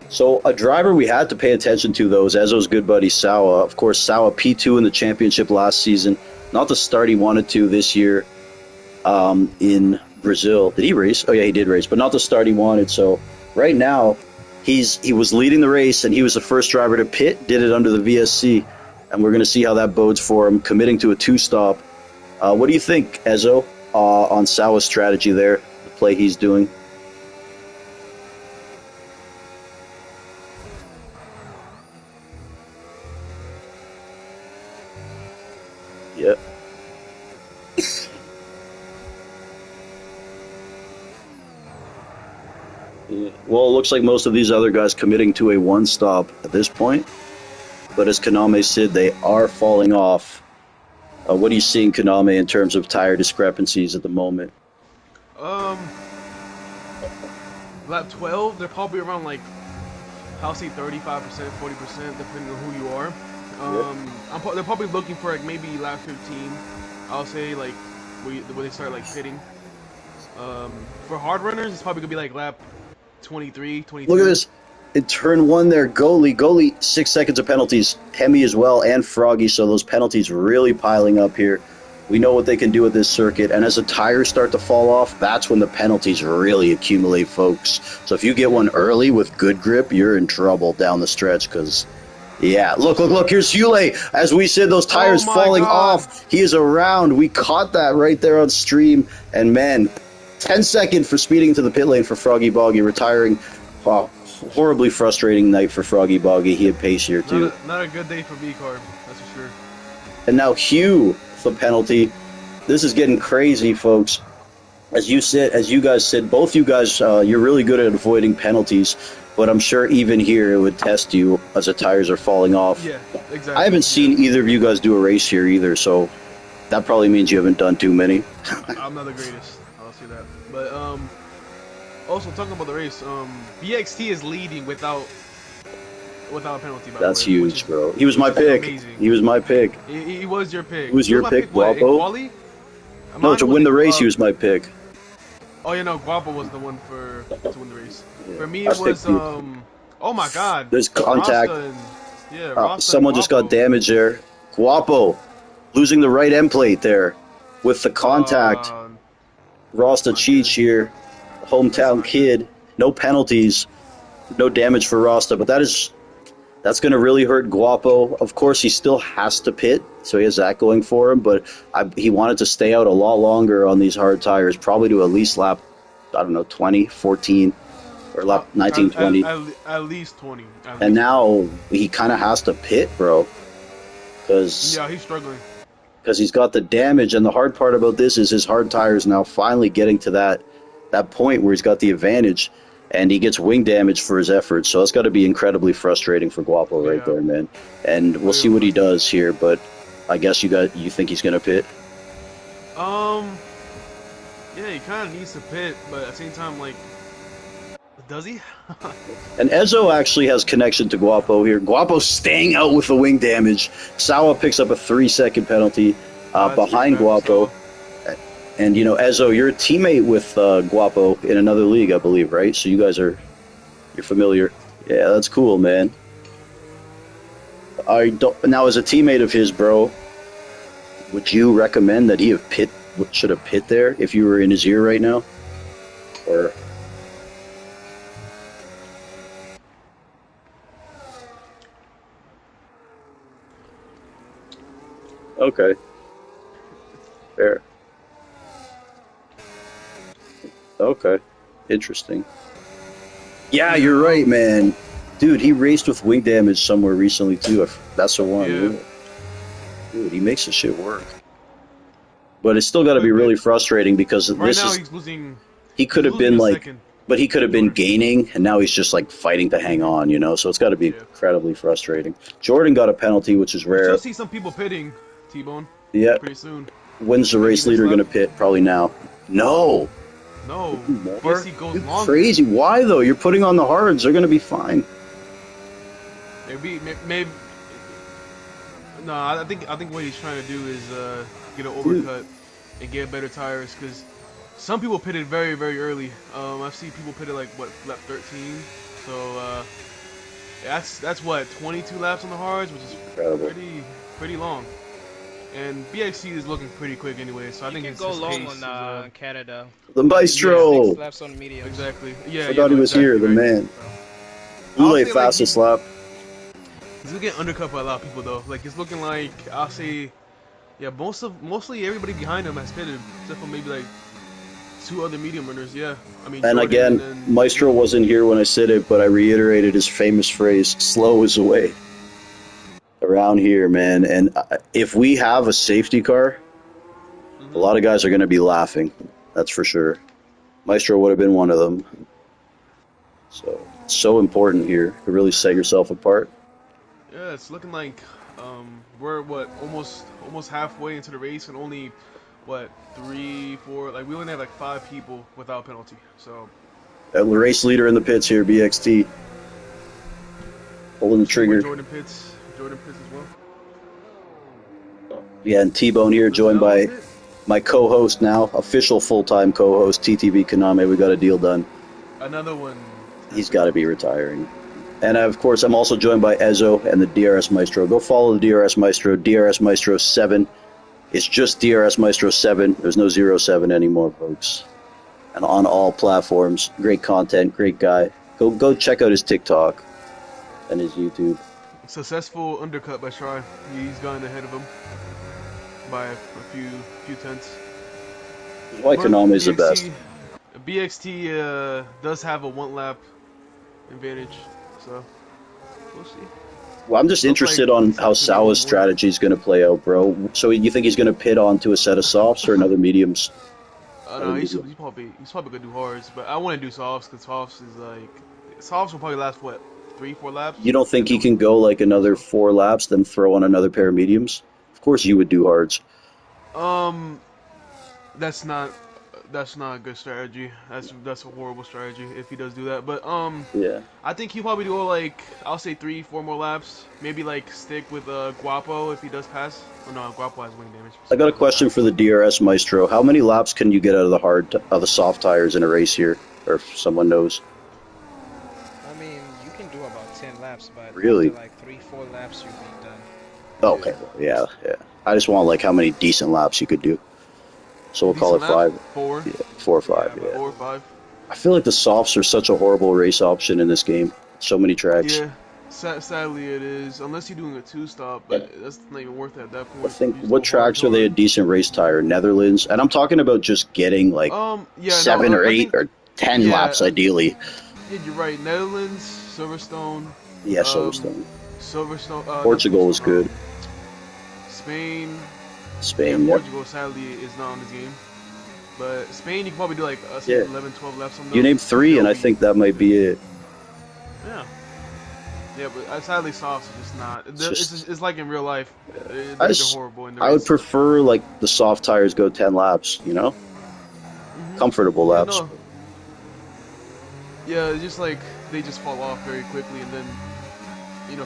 So a driver we had to pay attention to, though, is Ezo's good buddy Sawa. Of course, Sawa P2 in the championship last season. Not the start he wanted to this year in Brazil. Did he race? Oh, yeah, he did race, but not the start he wanted. So right now, he was leading the race, and he was the first driver to pit, did it under the VSC, and we're going to see how that bodes for him, committing to a two-stop. What do you think, Ezo, on Sawa's strategy there, the play he's doing? Yep. Well, it looks like most of these other guys committing to a one-stop at this point. But as Koname said, they are falling off. What are you seeing, Koname, in terms of tire discrepancies at the moment? Lap 12, they're probably around like, I'll say 35%, 40%, depending on who you are. They're probably looking for like maybe lap 15. I'll say like when they start like pitting. For hard runners, it's probably gonna be like lap 23, 22. Look at this. In turn one there, Goalie, 6 seconds of penalties. Hemi as well, and Froggy, so those penalties really piling up here. We know what they can do with this circuit, and as the tires start to fall off, that's when the penalties really accumulate, folks. So if you get one early with good grip, you're in trouble down the stretch, because, yeah, look, here's Hule. As we said, those tires falling off. He is around. We caught that right there on stream, and man, 10 seconds for speeding into the pit lane for Froggy Boggy, retiring. Wow. Horribly frustrating night for Froggy Boggy. He had pace here too. Not a good day for B-Carb, that's for sure. And now Hugh, the penalty. This is getting crazy, folks. As you guys said, both you guys, you're really good at avoiding penalties, but I'm sure even here it would test you as the tires are falling off. Yeah, exactly. I haven't seen either of you guys do a race here either, so that probably means you haven't done too many. I'm not the greatest, I'll say that. But also talking about the race, BXT is leading without a penalty. That's huge, bro. He was my pick. Amazing. He was my pick. He was your pick. Who was your pick, Guapo? No, to win the race, he was my pick. Oh, yeah, no, Guapo was the one to win the race. Yeah. For me, it was oh my God. There's contact. Rasta someone just got damaged there. Guapo losing the right end plate there with the contact. Rasta Cheech here. Hometown kid, no penalties, no damage for Rasta, but that's going to really hurt Guapo. Of course, he still has to pit, so he has that going for him, but he wanted to stay out a lot longer on these hard tires, probably to at least lap, I don't know, 20, 14, or lap 19, 20. At least 20. And now he kind of has to pit, bro. Yeah, he's struggling. Because he's got the damage, and the hard part about this is his hard tires now finally getting to that point where he's got the advantage, and he gets wing damage for his efforts. So that's got to be incredibly frustrating for Guapo right there, man. And we'll see what he does here, but I guess you think he's gonna pit? Yeah, he kind of needs to pit, but at the same time, like, does he? And Ezo actually has connection to Guapo here. Guapo's staying out with the wing damage. Sawa picks up a 3-second penalty behind Guapo. And, you know, Ezo, you're a teammate with Guapo in another league, I believe, right? So you guys you're familiar. Yeah, that's cool, man. Now, as a teammate of his, bro, would you recommend that he should have pit there if you were in his ear right now? Or Okay. Fair. Okay. Interesting. Yeah, you're right, man. Dude, he raced with wing damage somewhere recently too. That's the one. Yeah. Dude, he makes the shit work. But it's still got to be But really frustrating because right this now is he's losing. he could He's have losing been a like, second. but he could have been Jordan. gaining, and now he's just like fighting to hang on, you know. So it's got to be Yeah. incredibly frustrating. Jordan got a penalty, which is rare. You'll see some people pitting T-Bone Yeah. pretty soon. When's the Maybe race next leader lap. going to pit? Probably now. No. No, More? BSC goes Dude, longer. crazy. Why though? You're putting on the hards. They're going to be fine. Maybe. No, I think what he's trying to do is get an overcut and get better tires because some people pitted very very early. I've seen people pitted like what lap 13. So that's what 22 laps on the hards, which is Incredible. pretty long. And BXC is looking pretty quick anyway, so I think You can his go his long pace on is, Canada. The Maestro. 6 laps on mediums. exactly. Yeah, Forgot he was exactly here, the right. man. I'll Lule say, like, fastest lap. He's gonna get undercut by a lot of people though. Like it's looking like I'll say, yeah, mostly everybody behind him has pitted, except for maybe like 2 other medium runners. Yeah, I mean. And Jordan again, and Maestro wasn't here when I said it, but I reiterated his famous phrase, slow is the way. Around here, man. And if we have a safety car, a lot of guys are going to be laughing. That's for sure. Maestro would have been one of them. So, it's so important here to really set yourself apart. Yeah, it's looking like we're almost halfway into the race and only 3, 4, like we only have like 5 people without penalty. So The race leader in the pits here, BXT. Pulling the trigger. Jordan Pitts as well. Yeah, and T-Bone here, joined by my co-host now, official full-time co-host, TTV Kaname. We got a deal done. Another one. He's got to be retiring. And of course, I'm also joined by Ezo and the DRS Maestro. Go follow the DRS Maestro, DRS Maestro 7. It's just DRS Maestro 7. There's no 07 anymore, folks. And on all platforms. Great content, great guy. Go check out his TikTok and his YouTube. Successful undercut by Shry. He's gotten ahead of him by a few tenths. Why Konami is the best. BXT does have a 1 lap advantage, so we'll see. Well, I'm just interested on how Sawa's strategy is going to play out, bro. So you think he's going to pit onto a set of softs or another mediums? No, he's probably gonna do hards, but I want to do softs because softs will probably last 3, 4 laps. You don't think he can go like another 4 laps, then throw on another pair of mediums? Of course you would do hards. That's not a good strategy. That's a horrible strategy if he does do that. But Yeah. I think he'll probably do I'll say 3, 4 more laps. Maybe stick with Guapo if he does pass. Oh no, Guapo has wing damage. I got a question for the DRS Maestro. How many laps can you get out of the soft tires in a race here? Or if someone knows. I mean, you can do about 10 laps, but Really? after 3, 4 laps, you'll be done. Okay. Yeah. I just want how many decent laps you could do. So we'll call it Decent lap? 5. 4. Yeah, 4 or 5. Yeah, Yeah. 4 or 5. I feel like the softs are such a horrible race option in this game. So many tracks. Yeah. Sadly, it is. Unless you're doing a 2-stop, but that's not even worth it at that point. I think what tracks are they a decent race tire? Netherlands, and I'm talking about just getting 7 or 8 or 10 laps ideally. Yeah, you're right. Netherlands, Silverstone. Yeah, Silverstone. Portugal was good. Spain. Spain. Yeah, Yep. Portugal sadly is not on this game. But Spain, you can probably do 11, 12 laps on those. You named 3, and I think that might be it. Yeah. Yeah, but sadly, softs is just not. It's like in real life. They're horrible in the I would race. prefer the soft tires go 10 laps. Comfortable laps. No. Yeah, it's just they just fall off very quickly, and then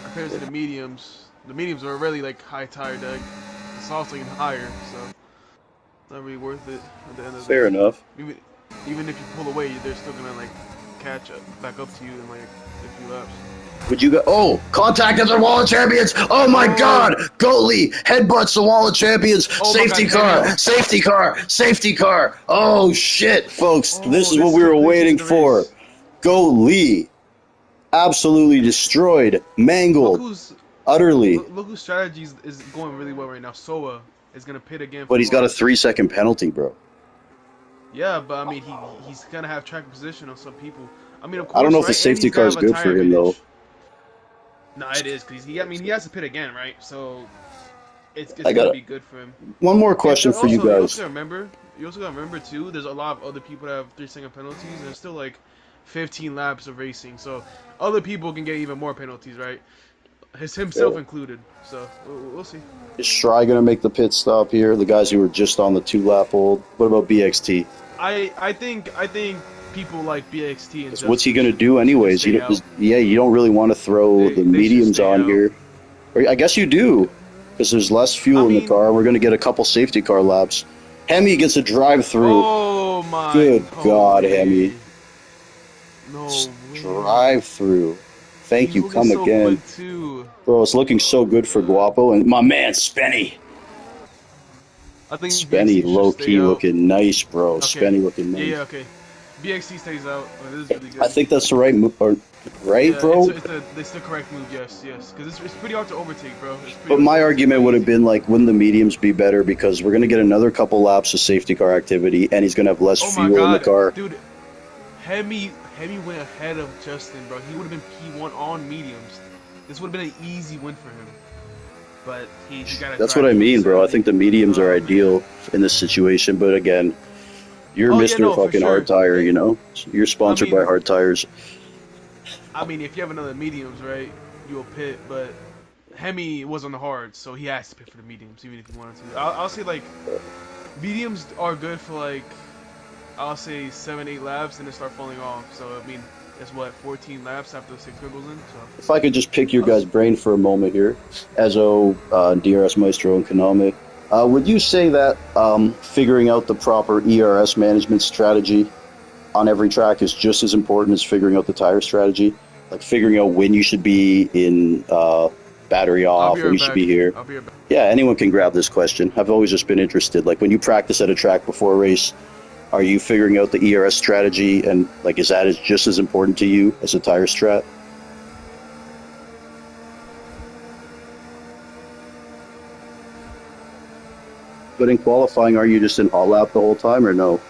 compared to the mediums are already high tire deck. The softs are even higher, so it's not really worth it at the end of the day. Fair enough. Even if you pull away, they're still gonna catch up back up to you in a few laps. Would you go? Oh, contact at the Wall of Champions! Oh my God! Goalie headbutts the Wall of Champions! Oh Safety my car! God. Safety car! Safety car! Oh shit, folks! This is this what we is were the waiting race. for. Goalie, absolutely destroyed, mangled. Look who's Utterly. Look whose strategy is going really well right now. Soa is gonna pit again But for he's got a Lars. 3-second penalty, bro. Yeah, but I mean he's gonna have track position on some people. I mean, of I don't know course, if the right? And safety he's car gonna is have a good tire for him, though. advantage. No, it is because he has to pit again, right? So it's I gonna got be good for him. one more And question for you also, guys. you also gotta remember too. There's a lot of other people that have 3-second penalties. And there's still like 15 laps of racing, so other people can get even more penalties, right? Himself Yeah. included. So we'll see. Is Shry going to make the pit stop here? The guys who were just on the 2-lap hold? What about BXT? I think people like BXT and What's he Justin going to should do just anyways? stay out. You don't really want to throw the They should mediums stay on out. here. Or I guess you do, because there's less I fuel in the mean, car. We're going to get a couple safety car laps. Hemi gets a drive-through. oh my, Good no God, way, Hemi. no way. Drive-through. Thank He's you. looking Come so again. quick too. Bro, it's looking so good for Guapo. And my man, Spenny. I think Spenny BXT should stay low-key out. looking nice, bro. Okay. Spenny looking Yeah, nice. yeah, okay. BXT stays out. Oh, this is really I good. think that's the right move. Right, Yeah, bro? it's the correct move. Yes, yes. Because it's pretty hard to overtake, bro. It's pretty But hard to my overtake argument really would have easy. been like, wouldn't the mediums be better because we're going to get another couple laps of safety car activity, and he's going to have less Oh my fuel in the God, car. dude. Hemi went ahead of Justin, bro. He would have been P1 on mediums. This would have been an easy win for him. But he got to That's drive what I through mean, this bro. I early. think the mediums are Oh ideal man. in this situation. But again, you're Oh yeah, Mr. no, for fucking sure. Hard Tire, you know? You're sponsored by Hard Tires. I mean, if you have another mediums, right, you'll pit. But Hemi was on the hard, so he has to pit for the mediums, even if he wanted to. I'll say like mediums are good for like I'll say 7-8 laps, and then start falling off. So I mean, that's what 14 laps after the 6 car goes in. So If I could just pick your guys' brain for a moment here, Ezo, DRS Maestro, and Konami, would you say that figuring out the proper ERS management strategy on every track is just as important as figuring out the tire strategy? Like figuring out when you should be in battery I'll off, be when you right should back. be here. I'll be right back. Yeah, anyone can grab this question. I've always just been interested. Like when you practice at a track before a race, are you figuring out the ERS strategy, and like is that just as important to you as a tire strat? But in qualifying, are you just in all out the whole time, or no?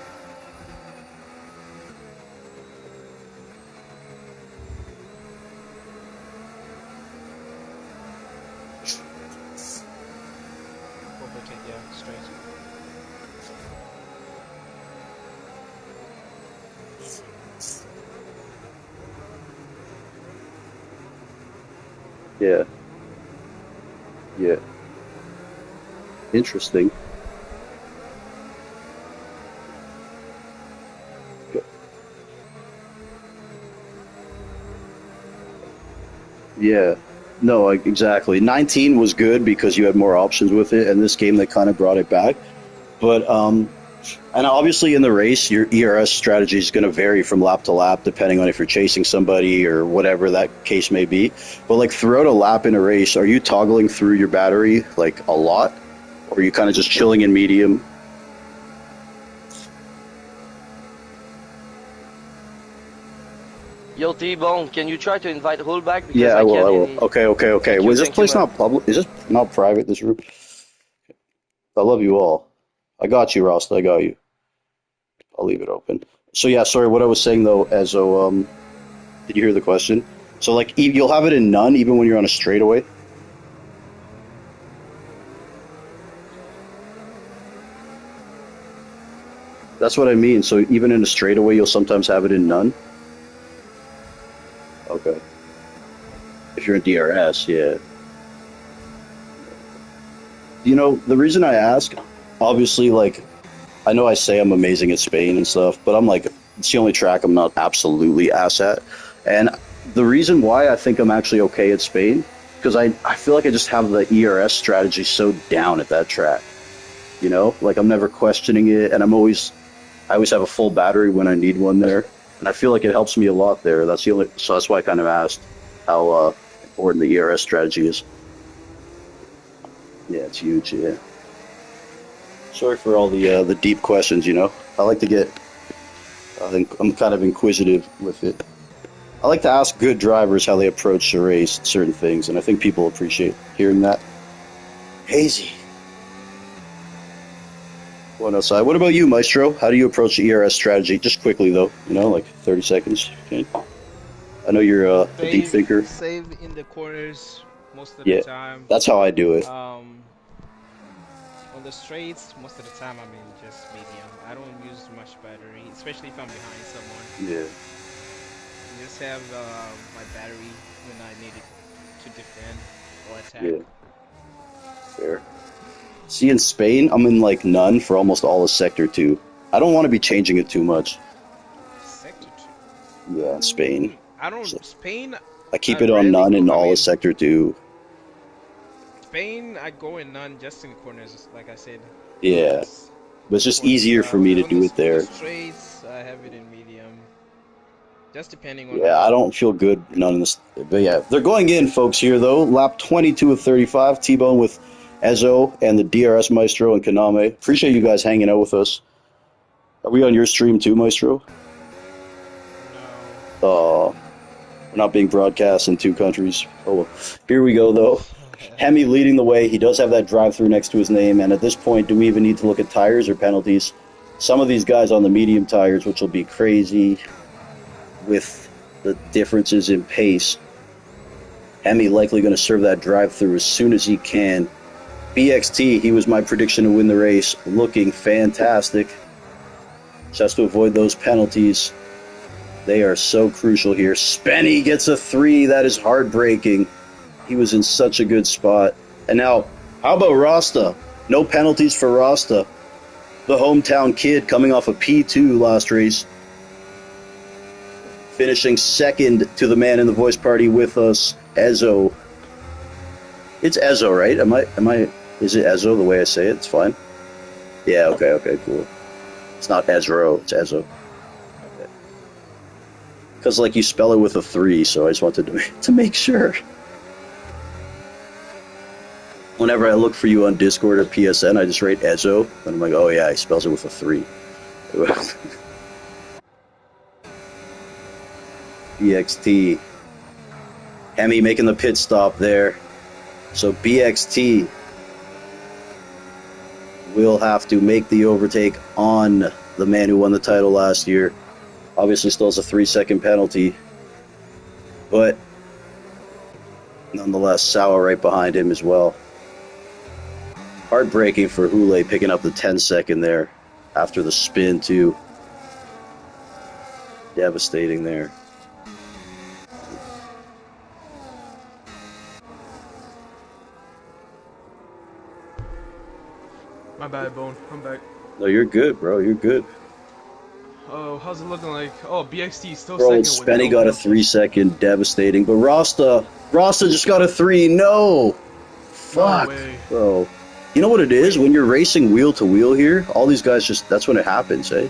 Overtake, yeah, straight. Yeah. Yeah. Interesting. Yeah. No, exactly. 19 was good because you had more options with it, and this game they kind of brought it back. But and obviously in the race, your ERS strategy is going to vary from lap to lap depending on if you're chasing somebody or whatever that case may be. But like throughout a lap in a race, are you toggling through your battery like a lot, or are you kind of just chilling in medium? Yo, T-Bone, can you try to invite Hull back? Because Yeah, I will. I will. can't. Okay. Thank you, Was this thank you, place man. not public? Is this not private? This room? I love you all. I got you, Rasta. I got you. I'll leave it open. So yeah, sorry. What I was saying though, Ezo, did you hear the question? So like, you'll have it in none even when you're on a straightaway. That's what I mean. So even in a straightaway, you'll sometimes have it in none. Okay. If you're in DRS, yeah. You know, the reason I ask, obviously, like, I know I say I'm amazing at Spain and stuff, but I'm like, it's the only track I'm not absolutely ass at. And the reason why I think I'm actually okay at Spain, because I feel like I just have the ERS strategy so down at that track. You know, like I'm never questioning it, and I always have a full battery when I need one there, and I feel like it helps me a lot there. So that's why I kind of asked how important the ERS strategy is. Yeah, it's huge. Yeah. Sorry for all the deep questions. You know, I like to get. I think I'm kind of inquisitive with it. I like to ask good drivers how they approach the race, certain things, and I think people appreciate hearing that. Hazy. Going outside. What about you, Maestro? How do you approach the ERS strategy? Just quickly, though. You know, like 30 seconds. Okay. I know you're a deep thinker. Save in the corners most of Yeah, the time. that's how I do it. On the straights, most of the time I'm in just medium. I don't use much battery, especially if I'm behind someone. Yeah. Just have my battery when I need it to defend or attack. Yeah. Fair. See, in Spain, I'm in like none for almost all of Sector 2. I don't want to be changing it too much. Sector 2. Yeah, in Spain. I don't. Spain. I keep it on none in all of Sector 2. Spain, I go in none just in corners, like I said. Yeah. But it's just easier for me to do it there. On the straights, I have it in medium. Just depending on. Yeah, I don't feel good none in this. But yeah, they're going in, folks, here, though. Lap 22 of 35. T-Bone with Ezo and the DRS Maestro and Kaname. Appreciate you guys hanging out with us. Are we on your stream too, Maestro? No. We're not being broadcast in 2 countries. Oh, well. Here we go, though. Hemi leading the way. He does have that drive-through next to his name. And at this point, do we even need to look at tires or penalties? Some of these guys on the medium tires, which will be crazy with the differences in pace. Hemi likely going to serve that drive-through as soon as he can. BXT, he was my prediction to win the race. Looking fantastic. Just has to avoid those penalties. They are so crucial here. Spenny gets a 3. That is heartbreaking. He was in such a good spot. And now, how about Rasta? No penalties for Rasta. The hometown kid coming off a P2 last race. Finishing second to the man in the voice party with us, Ezo. It's Ezo, right? Is it Ezo the way I say it? It's fine. Yeah, okay, cool. It's not Ezro, it's Ezo. Okay. Because, like, you spell it with a 3, so I just wanted to make sure. Whenever I look for you on Discord or PSN, I just write Ezo, and I'm like, oh yeah, he spells it with a 3. BXT. Hemi making the pit stop there. So BXT will have to make the overtake on the man who won the title last year. Obviously still has a 3-second penalty. But nonetheless, Sawa right behind him as well. Heartbreaking for Hule picking up the 10-second there after the spin too. Devastating there. My bad, Bone. I'm back. No, you're good, bro. You're good. Oh, how's it looking like? Oh, BXT still Bro, second. Spenny got a 3-second, devastating. But Rasta just got a 3. No! Fuck, bro. You know what it is? When you're racing wheel to wheel here, all these guys just, that's when it happens, eh?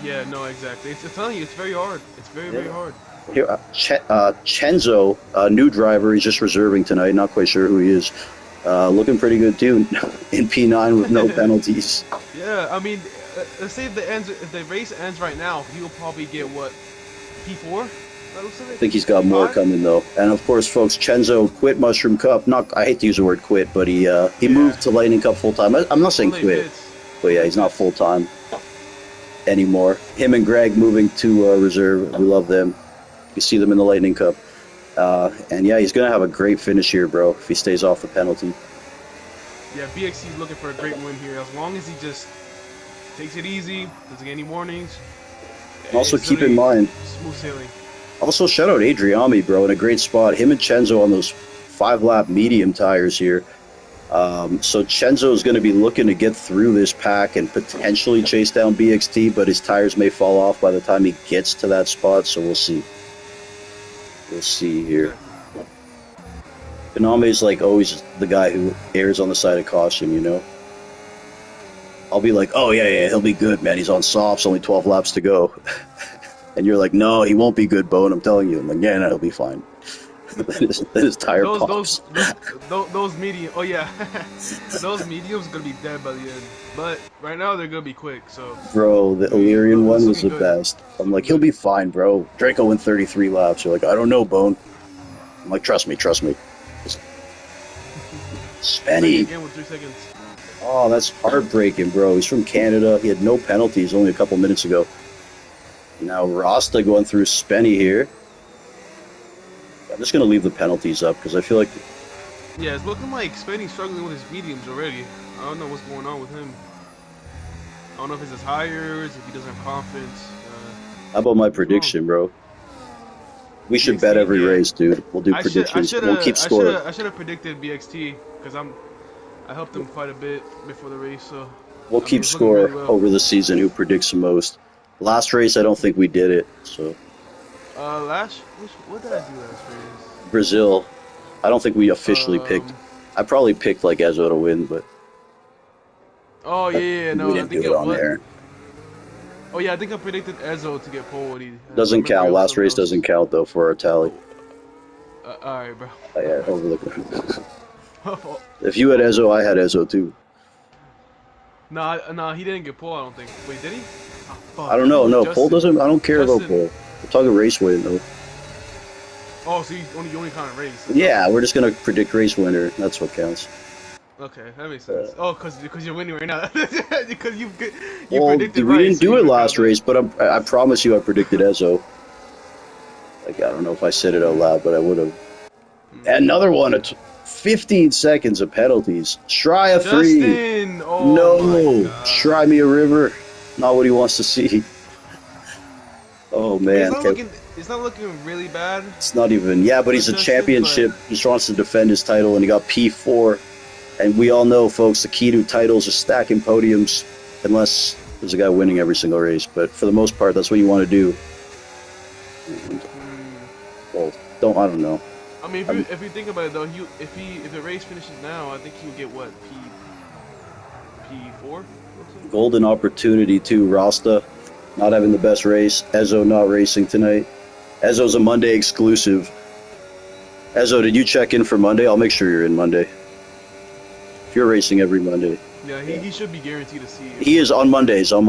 Yeah, no, exactly. It's telling you, it's very hard. It's very hard. Here, Chenzo, new driver, he's just reserving tonight, not quite sure who he is. Looking pretty good too in P9 with no penalties. Yeah, I mean, let's say if the race ends right now, he'll probably get what, P4? I think he's got more coming though. And of course, folks, Chenzo quit Mushroom Cup. I hate to use the word quit, but he moved to Lightning Cup full time. I'm not saying quit, but yeah, he's not full time anymore. Him and Greg moving to reserve. We love them. You see them in the Lightning Cup. And yeah, he's going to have a great finish here, bro, if he stays off the penalty. Yeah, BXC's looking for a great win here. As long as he just takes it easy, doesn't get any warnings. And also keep in mind, smooth sailing. Also, shout out Adriami, bro, in a great spot. Him and Chenzo on those 5-lap medium tires here. So Chenzo is going to be looking to get through this pack and potentially chase down BXT, but his tires may fall off by the time he gets to that spot, so we'll see. We'll see here. Kaname's like always the guy who errs on the side of caution, you know? I'll be like, oh yeah, he'll be good, man. He's on softs, only 12 laps to go. And you're like, no, he won't be good, Bone, I'm telling you. I'm like, yeah, no, he'll be fine. then his tire those pops. those medium. Oh yeah, those mediums gonna be dead by the end. But right now they're gonna be quick. So Bro, the Illyrian it's one was the looking good. best. I'm like, he'll be fine, bro. Draco went 33 laps. You're like, I don't know, Bone. I'm like, trust me. Second Spenny. again with 3 seconds. Oh, that's heartbreaking, bro. He's from Canada. He had no penalties only a couple minutes ago. Now Rasta going through Spenny here. I'm just going to leave the penalties up because I feel like... Yeah, it's looking like Spenny's struggling with his mediums already. I don't know what's going on with him. I don't know if it's his hires, if he doesn't have confidence. How about my prediction, bro? We should BXT, bet every yeah. race, dude. We'll do predictions. We'll keep score. I should have predicted BXT because I helped him quite a bit before the race, so We'll I mean, keep it's looking score really well. over the season. Who predicts the most? Last race, I don't think we did it. So What did I do last race? Brazil, I don't think we officially picked. I probably picked like Ezra to win, but Oh yeah, no, we I didn't think do it on what? there. Oh yeah, I think I predicted Ezzo to get pole. Doesn't count. Last race doesn't count though for our tally. All right, bro. Oh, yeah, overlook it. If you had Ezzo, I had Ezzo too. Nah, he didn't get pole. I don't think. Wait, did he? Oh, fuck. I don't know. No, Justin. pole doesn't. I don't care about Justin. pole. We're talking race win though. Oh, so you only kind of race. Yeah, we're just gonna predict race winner. That's what counts. Okay, that makes sense. Oh, because you're winning right now. Because you Well, predicted we right. didn't so do you it can last count race, but I promise you I predicted Ezzo. Like, I don't know if I said it out loud, but I would have. Another one at 15 seconds of penalties. Try a that. three. Justin! Oh No. my God. Try me a river. Not what he wants to see. Oh, man. It's not looking really bad. It's not even. Yeah, but he's a Justin, championship. He just wants to defend his title, and he got P4. And we all know, folks, the key to titles is stacking podiums, unless there's a guy winning every single race. But for the most part, that's what you want to do. Well, I don't know. I mean, if you think about it though, if the race finishes now, I think he would get what P4. Golden opportunity too. Rasta not having the best race. Ezzo not racing tonight. Ezzo's a Monday exclusive. Ezzo, did you check in for Monday? I'll make sure you're in Monday. If you're racing every Monday. Yeah, he should be guaranteed to see. He is on Mondays. Yeah, he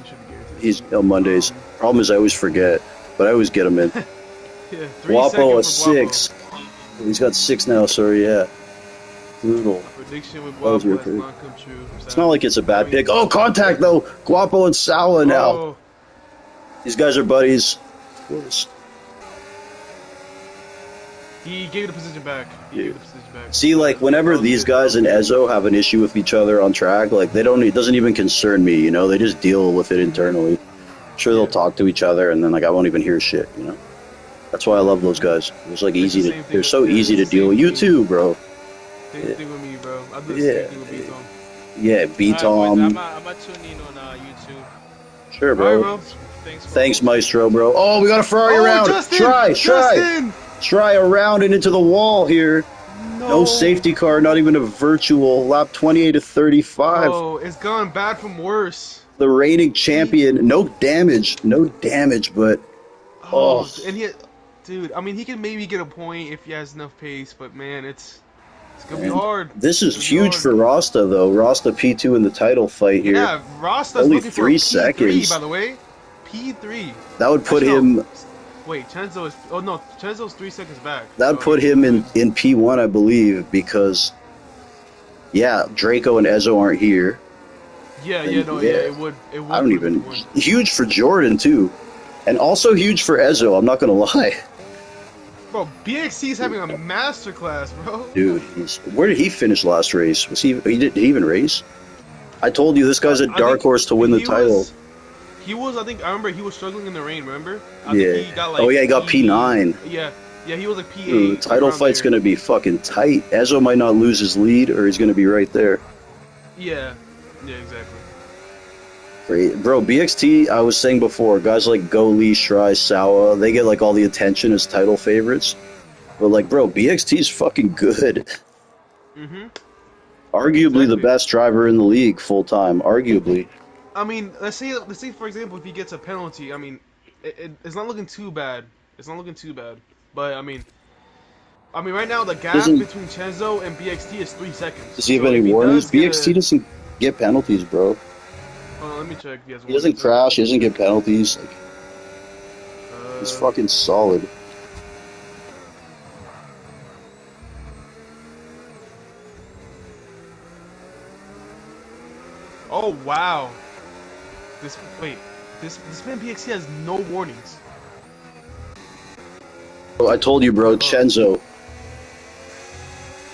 should be guaranteed. He's on Mondays. Problem is I always forget, but I always get him in. Yeah, 3 Guapo at seconds for 6. He's got 6 now, sorry, yeah. Brutal. Guapo. Prediction with That was Guapo has weird. not come true. It's not like it's a bad pick. Oh, contact though! Guapo and Sawa now. Oh, These guys are buddies. he gave the position back. See, like, whenever these guys and Ezzo have an issue with each other on track, like, it doesn't even concern me, you know? They just deal with it internally. Sure, they'll talk to each other, and then, like, I won't even hear shit, you know? That's why I love those guys. It's, like, they're so easy to deal with. You too, bro. Same thing with me, bro. I do the same thing with B-Tom. Yeah, B-Tom. I'm gonna tune in on YouTube. Sure, Alright, bro. bro. Thanks, Maestro, bro. Oh, we got a Ferrari around. Justin! Try. Justin! Try around and into the wall here. No safety car, not even a virtual. Lap 28 to 35. Oh, it's gone bad from worse. The reigning champion. No damage, but Oh, and dude, I mean, he can maybe get a point if he has enough pace, but man, it's gonna be hard. this is It's gonna be huge hard. for Rasta, though. Rasta P2 in the title fight here. Yeah, Rasta's Only looking 3 for P3, seconds. by the way. P3. That would put Actually, him. no. Wait, Chenzo is. Oh no, Chenzo's 3 seconds back. That would put him in P1, I believe, because yeah, Draco and Ezzo aren't here. Yeah, and it would. It would. I don't even. Huge for Jordan too, and also huge for Ezzo. I'm not gonna lie. Bro, BXC is having a masterclass, bro. Dude, where did he finish last race? Did he even race? I told you this guy's a dark horse to win the title. He was. I remember he was struggling in the rain. Remember? Yeah. Think he got like Oh yeah, he got P9. Yeah, he was like P8. Dude, the title around fight's there. gonna be fucking tight. Ezzo might not lose his lead, or he's gonna be right there. Yeah, exactly. Great. Bro, BXT, I was saying before, guys like Go Lee, Shrai, Sawa, they get like all the attention as title favorites. But like, bro, BXT's fucking good. Mhm. Arguably the Exactly. best driver in the league full time. Arguably. I mean, let's say for example, if he gets a penalty, I mean, it's not looking too bad. It's not looking too bad. But I mean, right now the gap Doesn't- between Chenzo and BXT is 3 seconds. Does he have So any if warnings? does get BXT doesn't get penalties, bro. Hold on, let me check. If he has He doesn't warnings. crash. He doesn't get penalties. Like, he's Uh, fucking solid. Oh wow. This man BXT has no warnings. Oh, I told you, bro. Chenzo.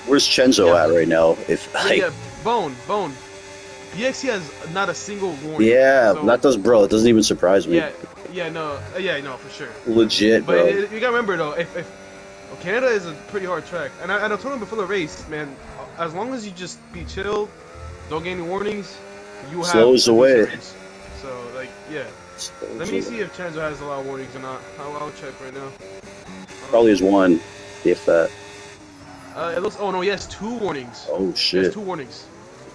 Where's Chenzo Yeah. at right now? If like, Yeah, Bone. BXT has not a single warning. yeah, So, that does, bro. It doesn't even surprise me. no, for sure. Legit, But bro. you gotta remember though, if Canada is a pretty hard track, and I told him before the race, man, as long as you just be chill, don't get any warnings, you have Slows a the way. decent race. So like, yeah. Let me see if Chenzo has a lot of warnings or not. I'll check right now. Probably is one, if that. It looks. Oh no, he has 2 warnings. Oh He has shit! 2 warnings.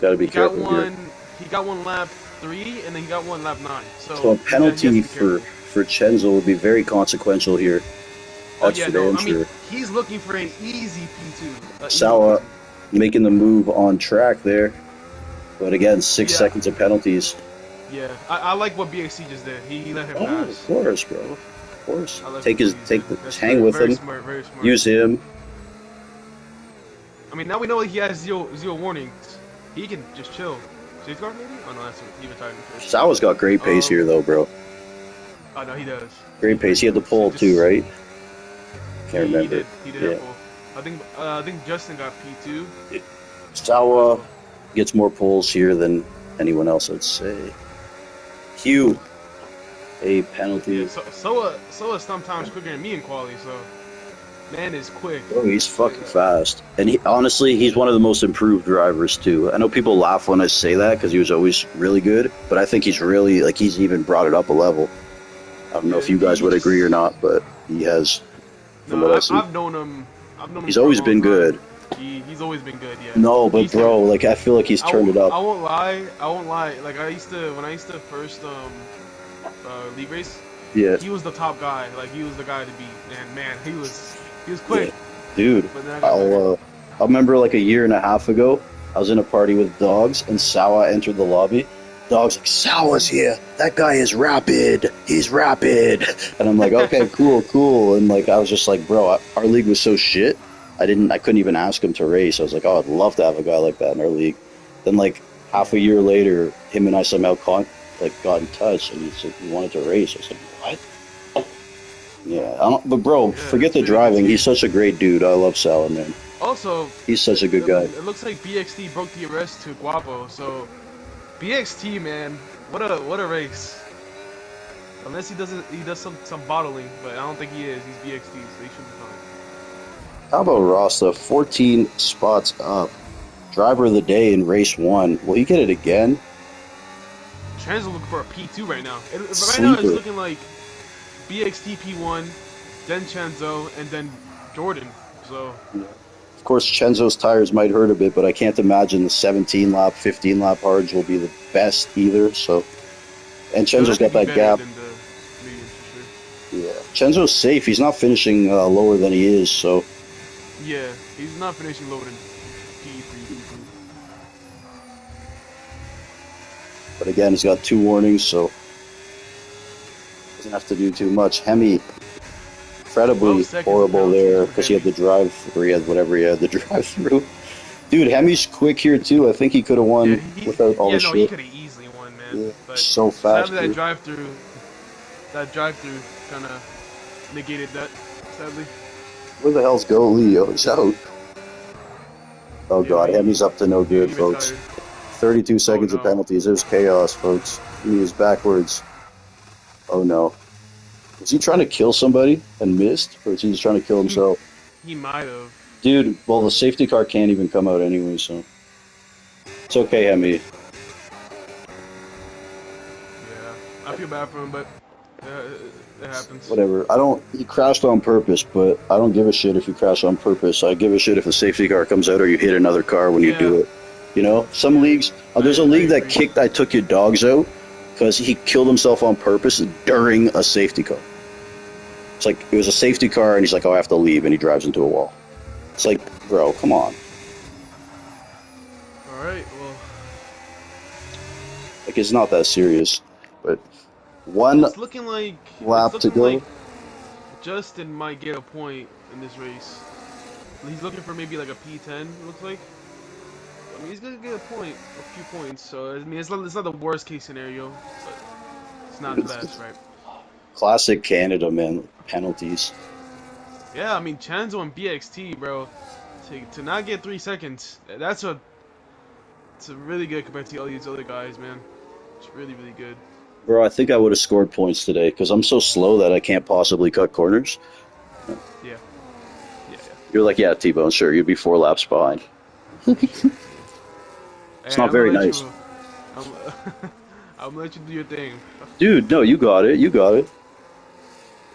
Gotta be He got careful one. here. He got one lap 3, and then he got one lap 9. So, So a he has to penalty be for careful. Chenzo would be very consequential here. That's for damn I mean, sure. he's looking for an easy P2. Easy Sawa P2. making the move on track there, but again, 6 Yeah. seconds of penalties. Yeah, I like what BXC just did. He let him Oh, pass. of course, bro. Of course. I like Take what his, he take did. the That's hang with very him. Smart, very smart. Use him. I mean, now we know he has zero warnings. He can just chill. Safeguard maybe? Oh no, that's he retired in first. Sawa's got great pace here, though, bro. Oh no, he does. Great pace. He had the pole too, right? Can't He remember. did. He did Yeah. have pole. I think Justin got P2. Sawa gets more poles here than anyone else, I'd say. Hugh, a penalty. Yeah, Soa sometimes quicker than me in quality, so man is quick. Oh, he's fucking fast. And he, honestly, he's one of the most improved drivers, too. I know people laugh when I say that because he was always really good, but I think he's really, like, he's even brought it up a level. I don't know if you guys would agree or not, but he has. From what No, I've seen. I've known him. He's for a always long been time. good. He's always been good. Yeah. No, but He's bro, like, I feel like he's turned it I up. won't lie. Like when I used to first league race, Yeah. he was the top guy. Like he was the guy to beat. And man, he was quick. Dude, But then I got better. I remember like a year and a half ago, I was in a party with Dogs, and Sawa entered the lobby. Dogs like, Sawa's here. That guy is rapid. He's rapid. And I'm like, okay, cool. And like, I was just like, bro, our league was so shit. I couldn't even ask him to race. I was like, oh, I'd love to have a guy like that in our league. Then like half a year later, him and I somehow got in touch, and he said he wanted to race. I was like, what? Yeah, but bro, forget the driving. He's such a great dude. I love Sawa, man. Also, He's such a good guy. it looks like BXT broke the arrest to Guapo. So BXT, man, what a race. Unless he does some bottling, but I don't think he is. He's BXT, so he should be fine. How about Rasta? 14 spots up. Driver of the day in race 1. Will he get it again? Trans is looking for a P2 right now. Right now it's Sleeper. looking like BXT P1, then Chenzo, and then Jordan. So Of course, Chenzo's tires might hurt a bit, but I can't imagine the 17 lap, 15 lap hards will be the best either. So, and Chenzo's got that gap. Than the mediums for sure. Yeah, Chenzo's safe. He's not finishing lower than he is. So, Yeah, he's not finishing lower than P3, P2. but again, he's got 2 warnings, so doesn't have to do too much. Hemi, incredibly 12 seconds horrible penalty there for because he had the Hemi. drive, or he had whatever he had the drive through. Dude, Hemi's quick here too. I think he could have won without all the he shit. could have easily won, man. Yeah, But so fast. sadly, dude. that drive-through kind of negated that. Sadly. Where the hell's Goleo? He's out. Oh Yeah, god, he- Hemi's up to no good, He folks. retired. 32 seconds of no. penalties. There's chaos, folks. Hemi is backwards. Oh no. Was he trying to kill somebody and missed? Or is he just trying to kill himself? He might have. Dude, well, the safety car can't even come out anyway, so. It's okay, Hemi. Yeah, I feel bad for him, but it happens. Whatever. He crashed on purpose, but I don't give a shit if you crash on purpose. I give a shit if a safety car comes out or you hit another car when you do Yeah. it. You know, some leagues, there's a league that kicked I Took Your Dogs out because he killed himself on purpose during a safety car. It's like it was a safety car, and he's like, "Oh, I have to leave," and he drives into a wall. It's like, bro, come on. All right, well, Like it's not that serious. But one it's looking like lap to go. Justin might get a point in this race. He's looking for maybe like a P10. It looks like. I mean, he's gonna get a point, a few points. So I mean, it's not the worst case scenario, but it's not the best, right? Classic Canada, man. Penalties. Yeah, I mean, Chanzo and BXT, bro, to not get 3 seconds, it's a really good compared to all these other guys, man. It's really, really good. Bro, I think I would have scored points today because I'm so slow that I can't possibly cut corners. Yeah, yeah, You're like, yeah, T-Bone, sure, you'd be 4 laps behind. yeah. It's not very nice. I'm gonna let you do your thing. Dude, no, you got it. You got it.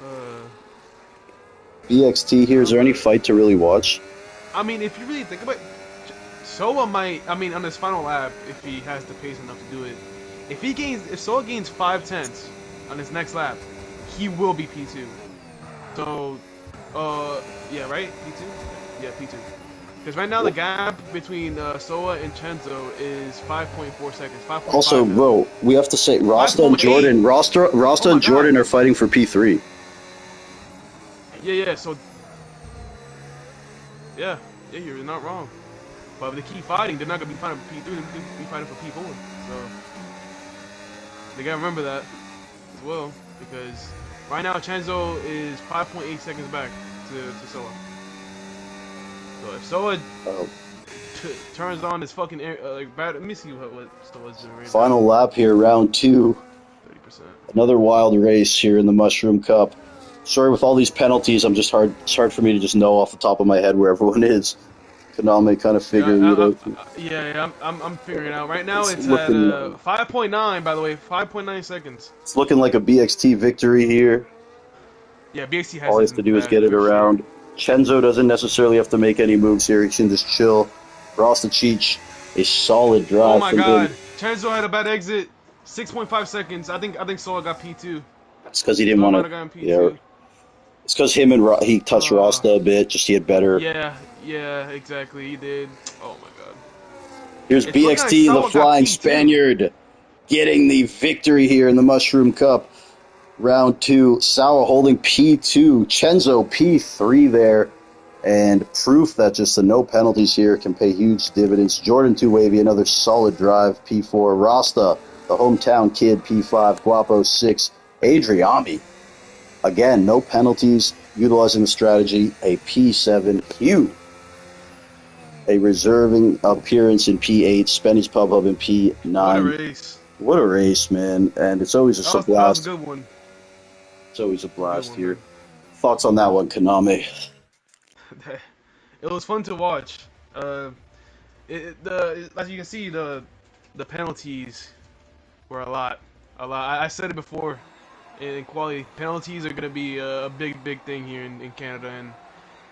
Uh, BXT here, is there any fight to really watch? I mean, if you really think about it, Soa might, I mean, on his final lap, if he has the pace enough to do it, if Soa gains 5/10 on his next lap, he will be P2. So, yeah, right? P2? Yeah, P2. Because right now the gap between Soa and Chenzo is 5.4 seconds. 5.5 Also, now. bro, we have to say Rasta and 5.8. Jordan. Rasta Oh and my Jordan God. are fighting for P3. Yeah, so yeah, you're not wrong. But if they keep fighting, they're not gonna be fighting for P3. They're gonna be fighting for P4. So they gotta remember that as well, because right now Chenzo is 5.8 seconds back to Soa. So if Soa Oh. turns on his fucking like bad, let me see what Soa's doing right Final lap here, round 2. now. 30%. Another wild race here in the Mushroom Cup. Sorry, with all these penalties, it's hard for me to just know off the top of my head where everyone is. Konami kind of figuring it out. Yeah, I'm figuring it out. Right now It's it's looking, at 5.9, by the way, 5.9 seconds. It's looking like a BXT victory here. Yeah, BXT has All he it has in to the do is bag get it for sure. around. Chenzo doesn't necessarily have to make any moves here. He can just chill. Rostachich, a solid drive Oh my from God, him. Chenzo had a bad exit. 6.5 seconds. I think Soa got P2. It's because he didn't Soa might want have gotten to. Yeah, P2. it's because him and he touched Rasta a bit. Just he had better. Yeah, exactly. He did. Oh my God. Here's It's looking like BXT, the Soa got Flying P2. Spaniard, getting the victory here in the Mushroom Cup. Round 2, Sawa holding P2, Chenzo P3 there, and proof that just the no penalties here can pay huge dividends. Jordan 2 Wavy, another solid drive, P4. Rasta, the hometown kid, P5. Guapo 6. Adriami, again, no penalties, utilizing the strategy, a P7. Hugh, a reserving appearance in P8. Spenny's Pub Hub in P9. What a race. What a race, man, and it's always a That was a blast. good one. It's always a blast Good one, here. Thoughts on that one, Konami? man. It was fun to watch. As you can see, the penalties were a lot. I said it before. In quality, penalties are gonna be a big thing here in Canada, and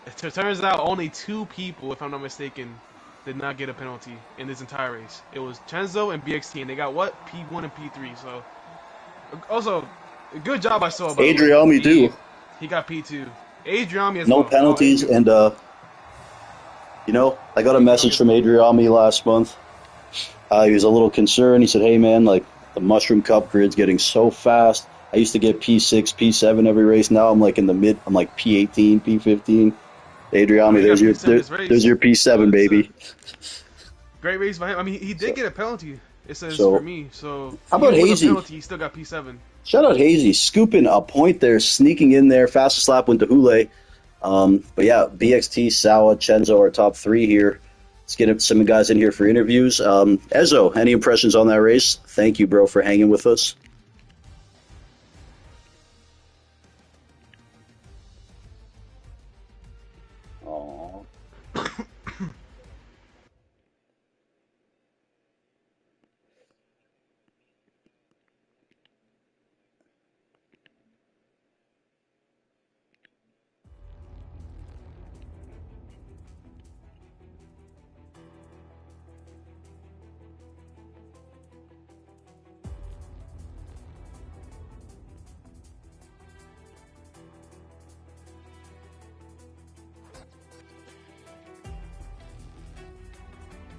it turns out only 2 people, if I'm not mistaken, did not get a penalty in this entire race. It was Chenzo and BXT, and they got what? P1 and P3. So also, good job I saw. Adriami too. He got P2. Adriami as no well. penalties, and I got a message from Adriami last month. He was a little concerned. He said, "Hey man, like the Mushroom Cup grid's getting so fast. I used to get P6, P7 every race. Now I'm like in the mid. I'm like P18, P15. Adriami, there's your P7, baby." Great race by him. I mean, he did get a penalty. It says So, for me. So how about even with Hazy? a penalty, he still got P7. Shout out Hazy, scooping a point there, sneaking in there. Fastest lap went to Hule. But yeah, BXT, Sawa, Chenzo are top 3 here. Let's get some guys in here for interviews. Ezo, any impressions on that race? Thank you, bro, for hanging with us. Aww.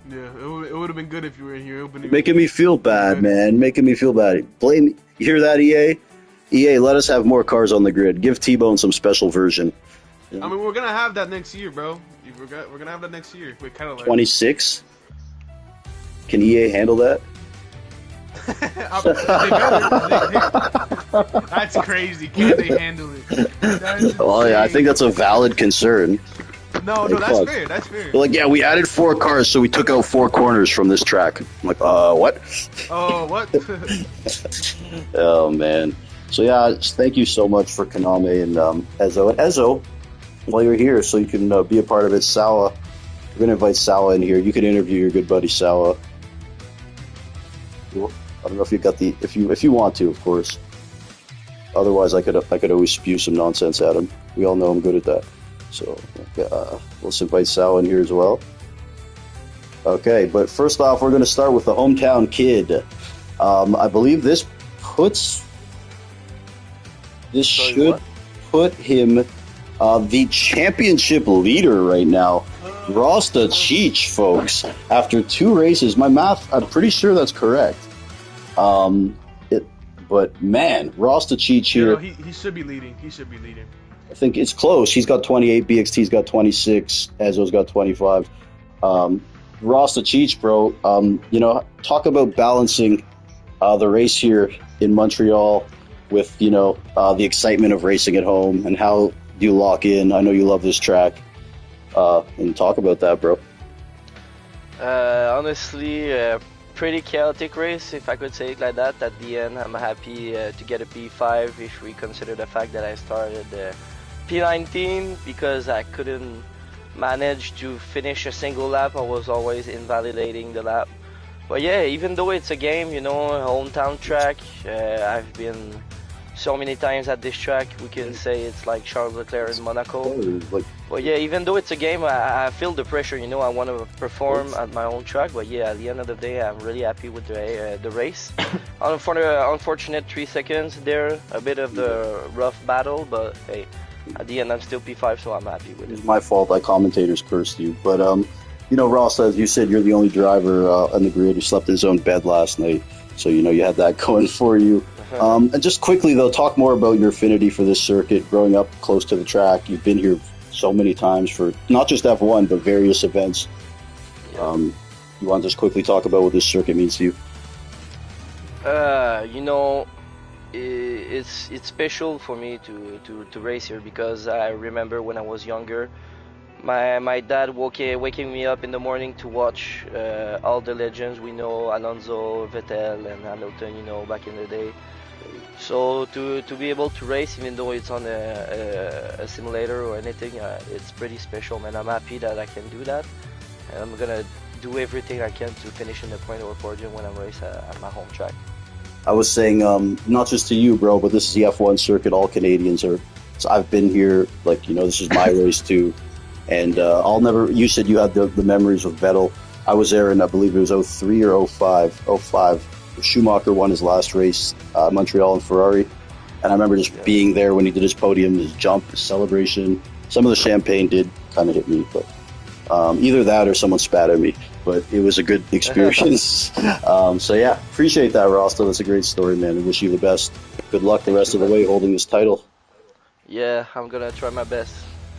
Yeah, it would have been good if you were in here. It would've been Making me feel bad, man. Making me feel bad. Blame. You hear that, EA? EA, let us have more cars on the grid. Give T-Bone some special version. I mean, we're gonna have that next year, bro. We're gonna have that next year. We're kind of like 26. Can EA handle that? That's crazy. Can they handle it? Well, yeah, I think that's a valid concern. No, Like, that's fuck. fair. That's fair. They're like, yeah, we added 4 cars, so we took out 4 corners from this track. I'm like, what? Oh, what? Oh, man. So, yeah, just thank you so much for Kaname and Ezo. And Ezo, while you're here, so you can be a part of it, Sawa. We're going to invite Sawa in here. You can interview your good buddy, Sawa. I don't know if you got the... If you want to, of course. Otherwise, I could always spew some nonsense at him. We all know I'm good at that. So, let's invite Sal in here as well. Okay, but first off, we're going to start with the hometown kid. I believe this should put him the championship leader right now. Rasta Cheech, folks. After 2 races, my math, I'm pretty sure that's correct. But man, Rasta Cheech here. He should be leading. He should be leading. I think it's close. He's got 28. BXT's got 26. Ezo's got 25. Rasta Cheech, bro. Talk about balancing the race here in Montreal with the excitement of racing at home, and how do you lock in? I know you love this track, and talk about that, bro. Honestly, pretty chaotic race, if I could say it like that. At the end, I'm happy to get a P5 if we consider the fact that I started P19 because I couldn't manage to finish a single lap. I was always invalidating the lap. But yeah, even though it's a game, a hometown track, I've been so many times at this track. We can say it's like Charles Leclerc in Monaco. But yeah, even though it's a game, I feel the pressure. I want to perform at my own track. But yeah, at the end of the day, I'm really happy with the race. Unfortunate 3 seconds there, a bit of the rough battle. But hey, at the end, I'm still P5, so I'm happy with it. It's my fault. I commentators cursed you. But Ross, as you said, you're the only driver on the grid who slept in his own bed last night. So you had that going for you. And just quickly, though, talk more about your affinity for this circuit. Growing up close to the track, you've been here so many times for not just F1, but various events. You want to just quickly talk about what this circuit means to you? It's special for me to race here because I remember when I was younger, my dad waking me up in the morning to watch all the legends we know, Alonso, Vettel, and Hamilton, back in the day. So to be able to race, even though it's on a simulator or anything, it's pretty special, man. I'm happy that I can do that, and I'm gonna do everything I can to finish in the point or podium when I'm racing at my home track. I was saying, not just to you, bro, but this is the F1 circuit. All Canadians are. So I've been here, this is my race too, and I'll never. You said you had the memories of Vettel. I was there in, I believe it was 03 or 05. 05. Schumacher won his last race, Montreal and Ferrari, and I remember just being there when he did his podium, his jump, his celebration. Some of the champagne did kind of hit me, but either that or someone spat at me. But it was a good experience. So yeah, appreciate that, Rosto. That's a great story, man. I wish you the best. Good luck the rest of the way holding this title. Yeah, I'm gonna try my best.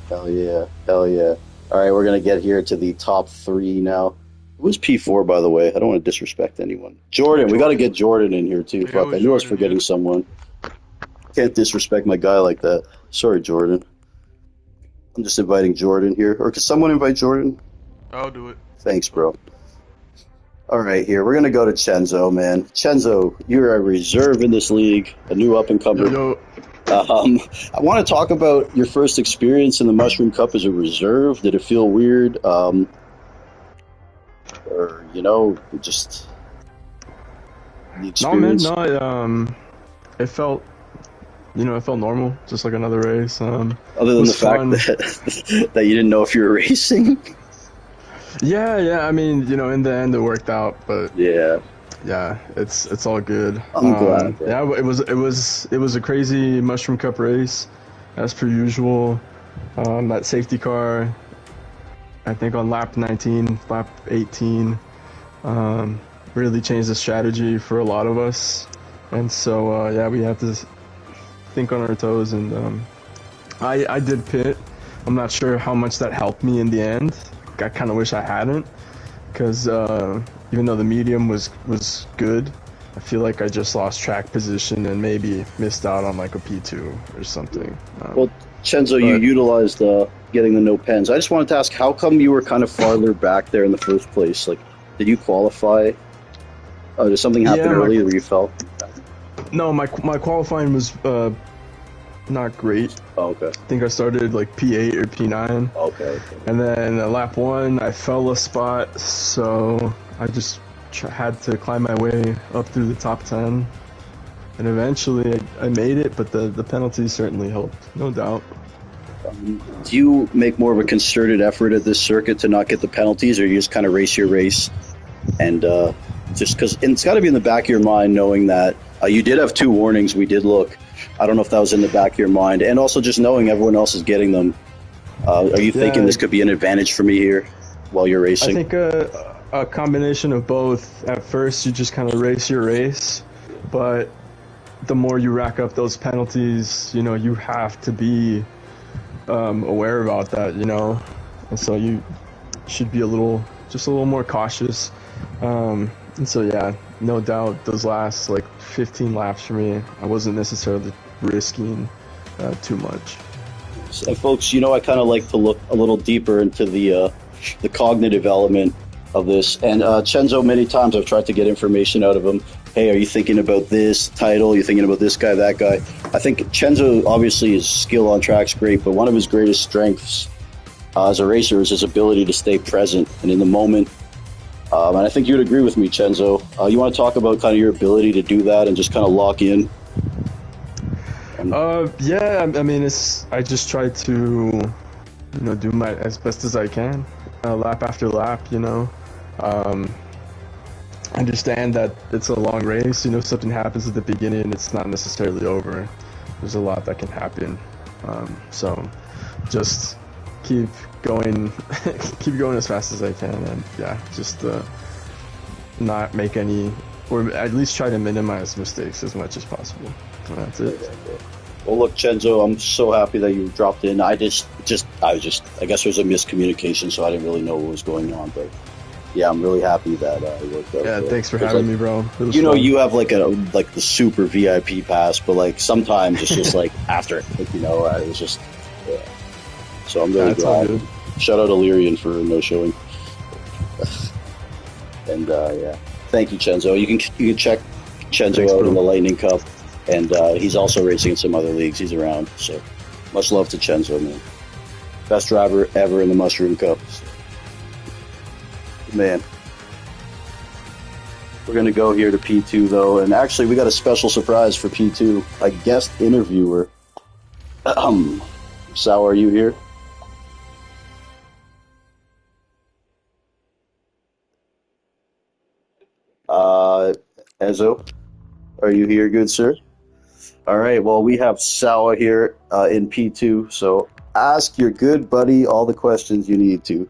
Hell yeah, hell yeah. All right, we're gonna get here to the top 3 now. Who's P4, by the way? I don't want to disrespect anyone. Jordan, we got to get Jordan in here, too. Fuck, I knew I was forgetting someone. Can't disrespect my guy like that. Sorry, Jordan. I'm just inviting Jordan here. Or could someone invite Jordan? I'll do it. Thanks, bro. All right, here. We're going to go to Chenzo, man. Chenzo, you're a reserve in this league, a new up-and-comer. Yo. I want to talk about your first experience in the Mushroom Cup as a reserve. Did it feel weird? Or just the experience. It felt normal, just like another race. Other than the fact that you didn't know if you were racing. Yeah. I mean, in the end, it worked out, but yeah, it's all good. I'm glad. Yeah, it was a crazy Mushroom Cup race, as per usual. That safety car I think on lap 19, lap 18, really changed the strategy for a lot of us. And so, yeah, we have to think on our toes. And I did pit. I'm not sure how much that helped me in the end. I kind of wish I hadn't, because even though the medium was good, I feel like I just lost track position and maybe missed out on like a P2 or something. Well, Chenzo, you utilized getting the no pens. I just wanted to ask, how come you were kind of farther back there in the first place? Like, did you qualify? Did something happen early where you fell? No, my qualifying was not great. Oh, okay. I think I started like P8 or P9. Okay. And then lap 1, I fell a spot, so I just had to climb my way up through the top 10. And eventually I made it, but the penalties certainly helped, no doubt. Do you make more of a concerted effort at this circuit to not get the penalties, or you just kind of race your race? And just because it's got to be in the back of your mind knowing that you did have 2 warnings. We did look. I don't know if that was in the back of your mind. And also just knowing everyone else is getting them. Are you thinking this could be an advantage for me here while you're racing? I think a combination of both. At first, you just kind of race your race, but the more you rack up those penalties, you know, you have to be aware about that, you know, and so you should be just a little more cautious. And so, yeah, no doubt those last like 15 laps for me, I wasn't necessarily risking too much. So, folks, you know, I kind of like to look a little deeper into the cognitive element of this. And Chenzo, many times I've tried to get information out of him. Hey, are you thinking about this title? Are you thinking about this guy, that guy? I think Chenzo, obviously, his skill on track's great, but one of his greatest strengths as a racer is his ability to stay present and in the moment. And I think you'd agree with me, Chenzo. You want to talk about kind of your ability to do that and just kind of lock in? Yeah, I mean, I just try to, you know, do my as best as I can, lap after lap, you know. Understand that it's a long race, you know, if something happens at the beginning, it's not necessarily over. There's a lot that can happen. So just keep going as fast as I can, and yeah, just not make any, or at least try to minimize mistakes as much as possible. And that's it. Well, look, Chenzo, I'm so happy that you dropped in. I guess there's a miscommunication, so I didn't really know what was going on, but yeah, I'm really happy that it worked out. Yeah, thanks for having me, bro. You know, you have like the super VIP pass, but like sometimes it's just like after it, like, you know, it was just, yeah. So I'm really glad. Shout out Illyrian for no showing. And yeah, thank you, Chenzo. You can check Chenzo out in the Lightning Cup, and he's also racing in some other leagues. He's around, so much love to Chenzo, man. Best driver ever in the Mushroom Cup. Man, we're gonna go here to P2 though, and actually we got a special surprise for P2. A guest interviewer. Sal, are you here? Ezo, are you here, good sir? All right, well, we have Sawa here in P2, so ask your good buddy all the questions you need to.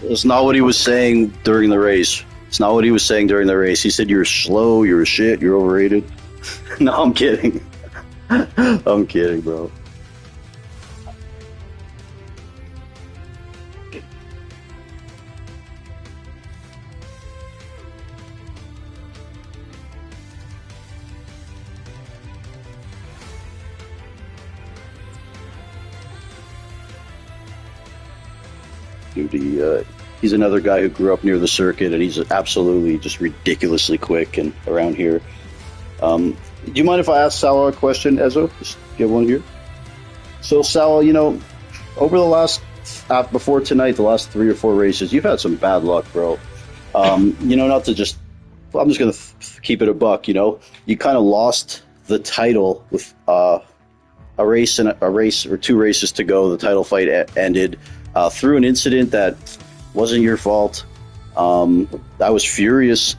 It's not what he was saying during the race. It's not what he was saying during the race. He said you're slow, you're shit, you're overrated. No, I'm kidding. I'm kidding, bro. Dude, he's another guy who grew up near the circuit, and he's absolutely just ridiculously quick and around here. Do you mind if I ask Sal a question, Ezo? Just get one here. So, Sal, over the last, before tonight, the last 3 or 4 races, you've had some bad luck, bro. Not to just, I'm just going to keep it a buck, you kind of lost the title with a race or 2 races to go. The title fight ended through an incident that wasn't your fault. I was furious.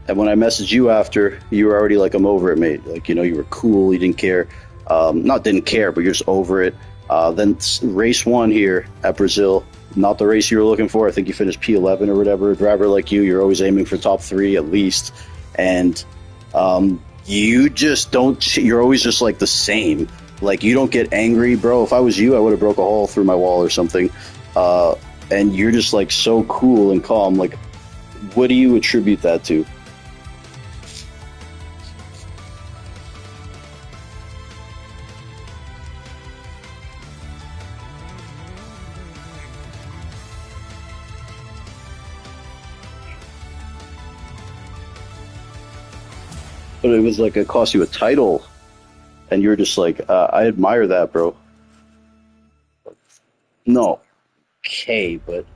And when I messaged you after, you were already like, I'm over it, mate. Like, you were cool. You didn't care. Not didn't care, but you're just over it. Then race 1 here at Brazil, not the race you were looking for. I think you finished P11 or whatever. A driver like you're always aiming for top 3 at least. And you just don't, you're always just like the same. Like, you don't get angry, bro. If I was you, I would have broke a hole through my wall or something. And you're just like so cool and calm. Like, what do you attribute that to? But it was like it cost you a title, and you're just like, I admire that, bro. No, okay, but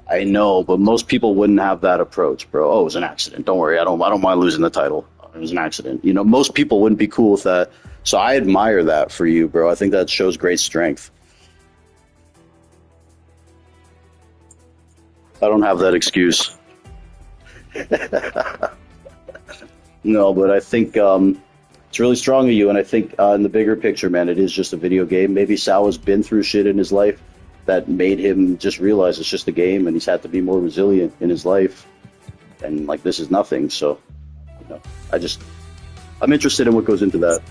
I know, but most people wouldn't have that approach, bro. Oh, it was an accident. Don't worry, I don't mind losing the title. It was an accident. Most people wouldn't be cool with that. So I admire that for you, bro. I think that shows great strength. I don't have that excuse. No, but I think it's really strong of you, and I think in the bigger picture, man, it is just a video game. Maybe Sal has been through shit in his life that made him just realize it's just a game, and he's had to be more resilient in his life. And like, this is nothing. So, I'm interested in what goes into that.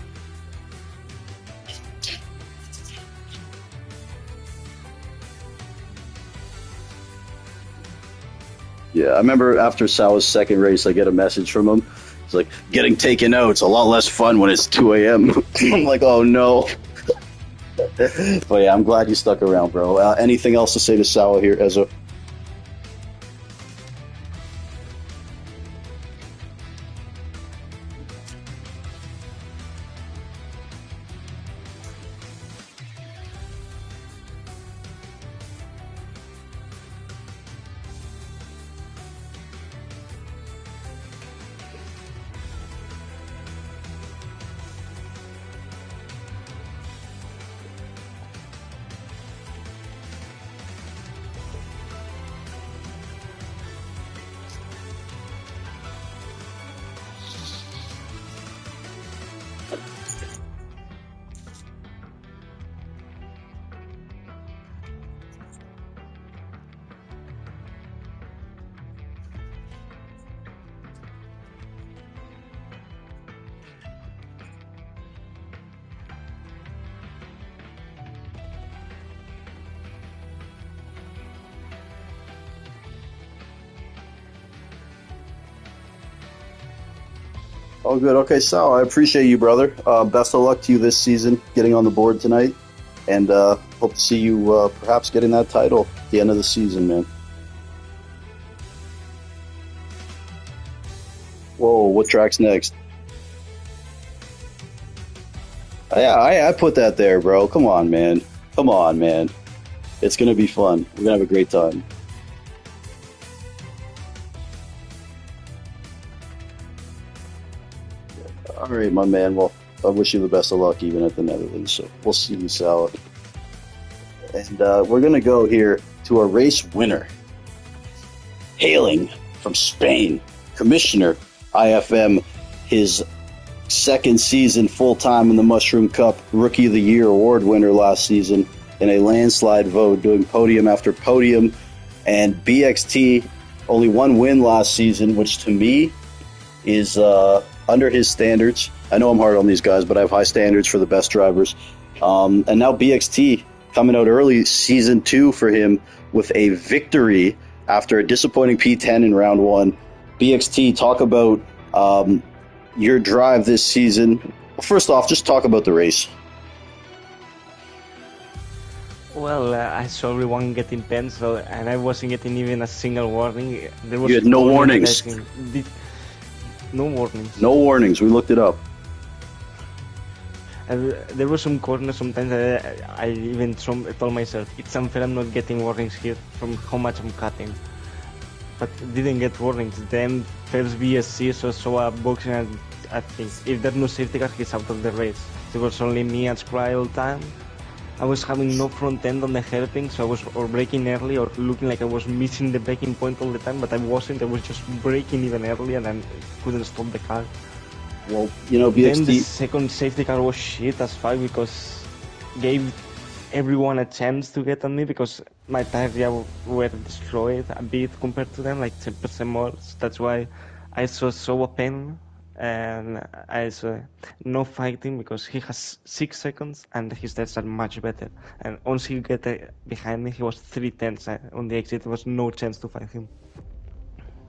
Yeah, I remember after Sal's second race, I get a message from him. It's like, getting taken out, it's a lot less fun when it's 2 a.m. I'm like, oh no. But yeah, I'm glad you stuck around, bro. Anything else to say to Sal here, Ezo? All good. Okay, Sal, I appreciate you, brother. Best of luck to you this season, getting on the board tonight, and hope to see you perhaps getting that title at the end of the season, man. Whoa, what track's next? Yeah, I put that there, bro. Come on, man. Come on, man. It's going to be fun. We're going to have a great time. All right, my man. Well, I wish you the best of luck even at the Netherlands. So we'll see you, Sal. And we're going to go here to a race winner. Hailing from Spain, Commissioner IFM, his second season full-time in the Mushroom Cup, Rookie of the Year award winner last season in a landslide vote, doing podium after podium. And BXT, only one win last season, which to me is under his standards. I know I'm hard on these guys, but I have high standards for the best drivers. And now BXT coming out early, season 2 for him with a victory after a disappointing P10 in round 1. BXT, talk about your drive this season. First off, just talk about the race. Well, I saw everyone getting pencil, and I wasn't getting even a single warning. There was You had no corners warnings. that no warnings. No warnings. We looked it up. And there were some corners sometimes that I even told myself, it's unfair I'm not getting warnings here from how much I'm cutting. But didn't get warnings. Then first BSC saw a box, and I think if there's no safety car, he's out of the race. There was only me and Scry all the time. I was having no front end on the hairpin, so I was or braking early or looking like I was missing the braking point all the time, but I wasn't. I was just braking even early, and I couldn't stop the car. Well, you know, Then the BXT. second safety car was shit as fuck because gave everyone a chance to get on me because my tires were destroyed a bit compared to them, like 10% more. So that's why I saw so open, and I saw no fighting because he has 6 seconds and his tires are much better. And once he got behind me, he was 3/10 on the exit. There was no chance to fight him.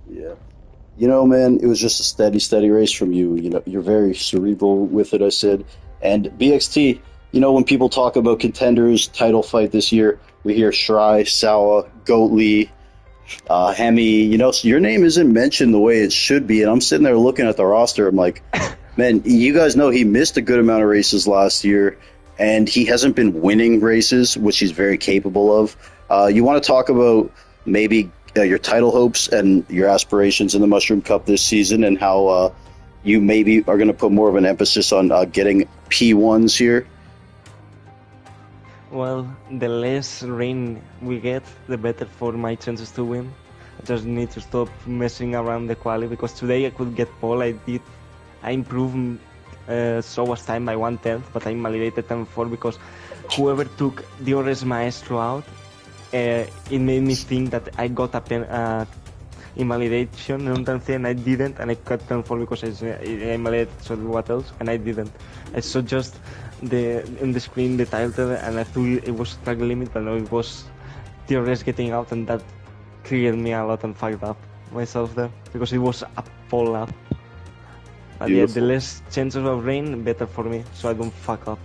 Yeah. You know, man, it was just a steady race from you. You know, you're very cerebral with it, I said. And BXT, you know, when people talk about contenders, title fight this year, we hear Shry, Sawa, Goatley, Hemi. You know, so your name isn't mentioned the way it should be. And I'm sitting there looking at the roster. I'm like, man, you guys know he missed a good amount of races last year, and he hasn't been winning races, which he's very capable of. You want to talk about maybe your title hopes and your aspirations in the Mushroom Cup this season, and how you maybe are going to put more of an emphasis on getting P1s here? Well, the less rain we get, the better for my chances to win. I just need to stop messing around the quali because today I could get pole. I improved Sowa's time by 1/10, but I invalidated time 4 because whoever took Diores Maestro out, it made me think that I got a invalidation and I didn't, and I cut turn 4 because I invalidated so what else, and I didn't. I saw just in the screen the title, and I thought it was track limit, but no, it was DRS getting out, and that triggered me a lot and fucked up myself there because it was a pole lap. But yeah, the less chances of rain, better for me, so I don't fuck up.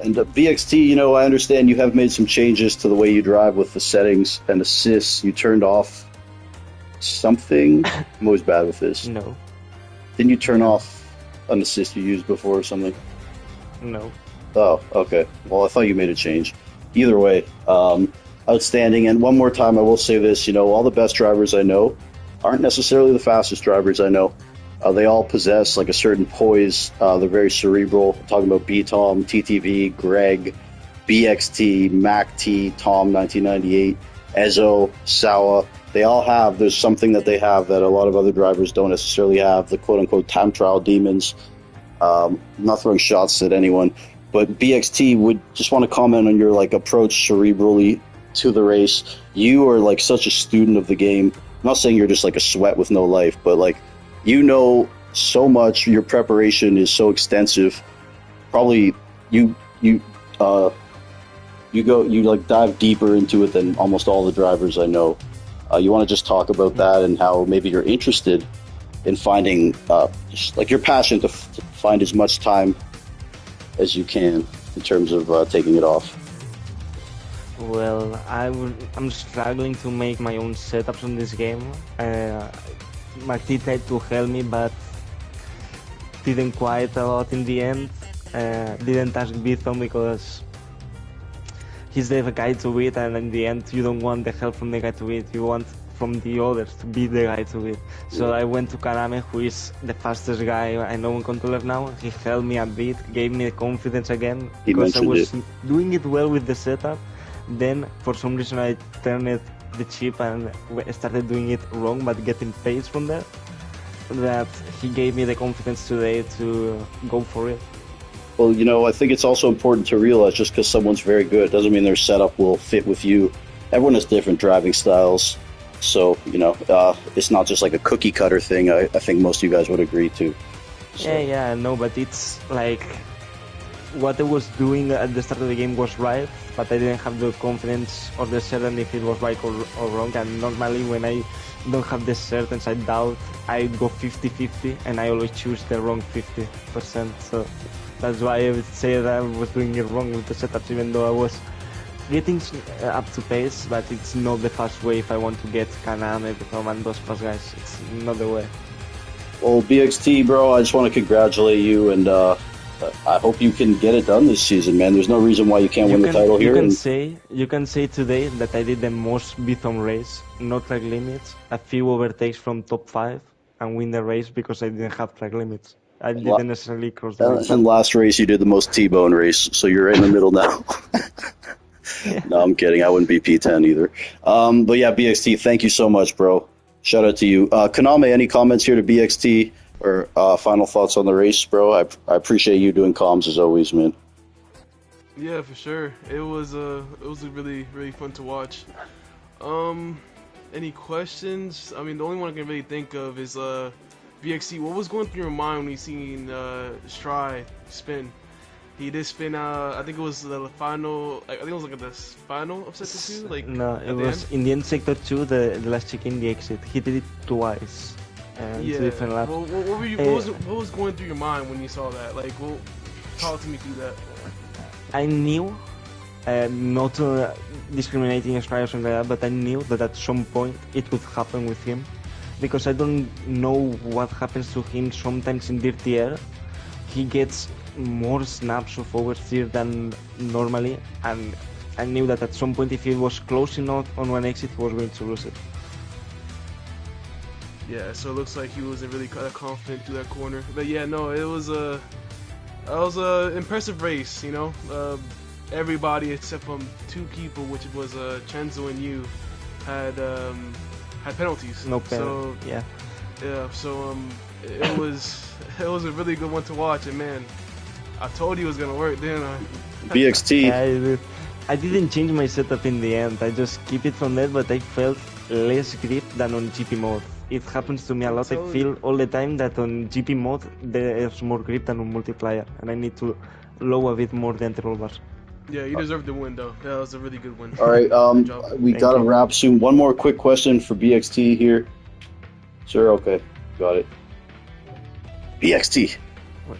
And BXT, you know, I understand you have made some changes to the way you drive with the settings and assists. You turned off something. I'm always bad with this. No. Didn't you turn off an assist you used before or something? No. Oh, okay. Well, I thought you made a change. Either way, outstanding. And one more time, I will say this, you know, all the best drivers I know aren't necessarily the fastest drivers I know. They all possess like a certain poise. They're very cerebral. I'm talking about B-Tom, TTV, Greg, BXT, MacT, Tom 1998, Ezo, Sawa. They all have, there's something that they have that a lot of other drivers don't necessarily have, the quote-unquote time trial demons. I'm not throwing shots at anyone, but BXT would just want to comment on your like approach cerebrally to the race. You are like such a student of the game. I'm not saying you're just like a sweat with no life, but like you know so much. Your preparation is so extensive. Probably you like dive deeper into it than almost all the drivers I know. You want to just talk about that and how maybe you're interested in finding just like your passion to find as much time as you can in terms of taking it off. Well, I'm struggling to make my own setups on this game. MacT tried to help me, but didn't quite a lot in the end. Didn't ask Bithom because he's the guy to beat, and in the end you don't want the help from the guy to beat, you want from the others to beat the guy to beat. So I went to Karame, who is the fastest guy I know in controller now. He helped me a bit, gave me the confidence again, because I was doing it well with the setup. Then for some reason I turned the chip and started doing it wrong, but getting pace from there. That he gave me the confidence today to go for it. Well, you know, I think it's also important to realize just because someone's very good doesn't mean their setup will fit with you. Everyone has different driving styles. So, it's not just like a cookie cutter thing. I think most of you guys would agree to. So, Yeah, no, but it's like what I was doing at the start of the game was right, but I didn't have the confidence or the certainty if it was right or wrong. And normally when I don't have the certainty, I doubt, I go 50-50, and I always choose the wrong 50%. So that's why I would say that I was doing it wrong with the setups, even though I was getting up to pace, but it's not the fast way if I want to get Kaname, Betom, and those fast guys. It's not the way. Well, BXT, bro, I just want to congratulate you, and I hope you can get it done this season, man. There's no reason why you can't win the title here. You can say today that I did the most Bithom race, no track limits, a few overtakes from top 5, and win the race because I didn't have track limits. I didn't necessarily cross the line. And last race, you did the most T-bone race, so you're right in the middle now. No, I'm kidding. I wouldn't be P10 either. But yeah, BXT, thank you so much, bro. Shout out to you. Kaname, any comments here to BXT or final thoughts on the race, bro? I appreciate you doing comms as always, man. Yeah, for sure. It was really fun to watch. Any questions? I mean, the only one I can really think of is BXT. What was going through your mind when you seen Stry spin? He did spin. I think it was the final. I think it was like the final of sector 2. Like no, it was in the end sector 2, the last chicken, the exit. He did it twice. Yeah. Two different laps. Well, what was going through your mind when you saw that? Like, talk to me through that. I knew, not discriminating Stry or something like that, but I knew that at some point it would happen with him, because I don't know what happens to him. Sometimes in dirty air, he gets more snaps of oversteer than normally, and I knew that at some point if he was close enough on one exit, he was going to lose it. Yeah, so it looks like he wasn't really confident through that corner. But yeah, no, it was a impressive race, everybody except from 2 people, which was Chenzo and you, had penalties. No penalty. So, yeah. Yeah, so it was a really good one to watch, and man, I told you it was gonna work, didn't I? BXT. I didn't change my setup in the end. I just keep it from there, but I felt less grip than on GP mode. It happens to me a lot. I feel all the time that on GP mode there's more grip than on multiplier, and I need to lower a bit more the interval bars. Yeah, you deserve the win, though. That was a really good win. All right, we got to wrap soon. One more quick question for BXT here. Sir, okay, got it. BXT,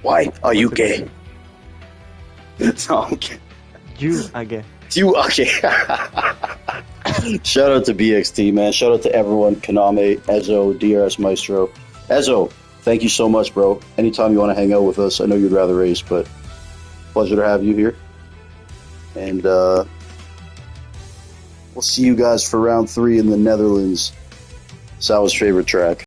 why are you gay? No, okay. You are gay. You okay? Shout out to BXT, man. Shout out to everyone. Kaname, Ezo, DRS Maestro. Ezo, thank you so much, bro. Anytime you want to hang out with us, I know you'd rather race, but pleasure to have you here. And we'll see you guys for round 3 in the Netherlands. Sal's favorite track.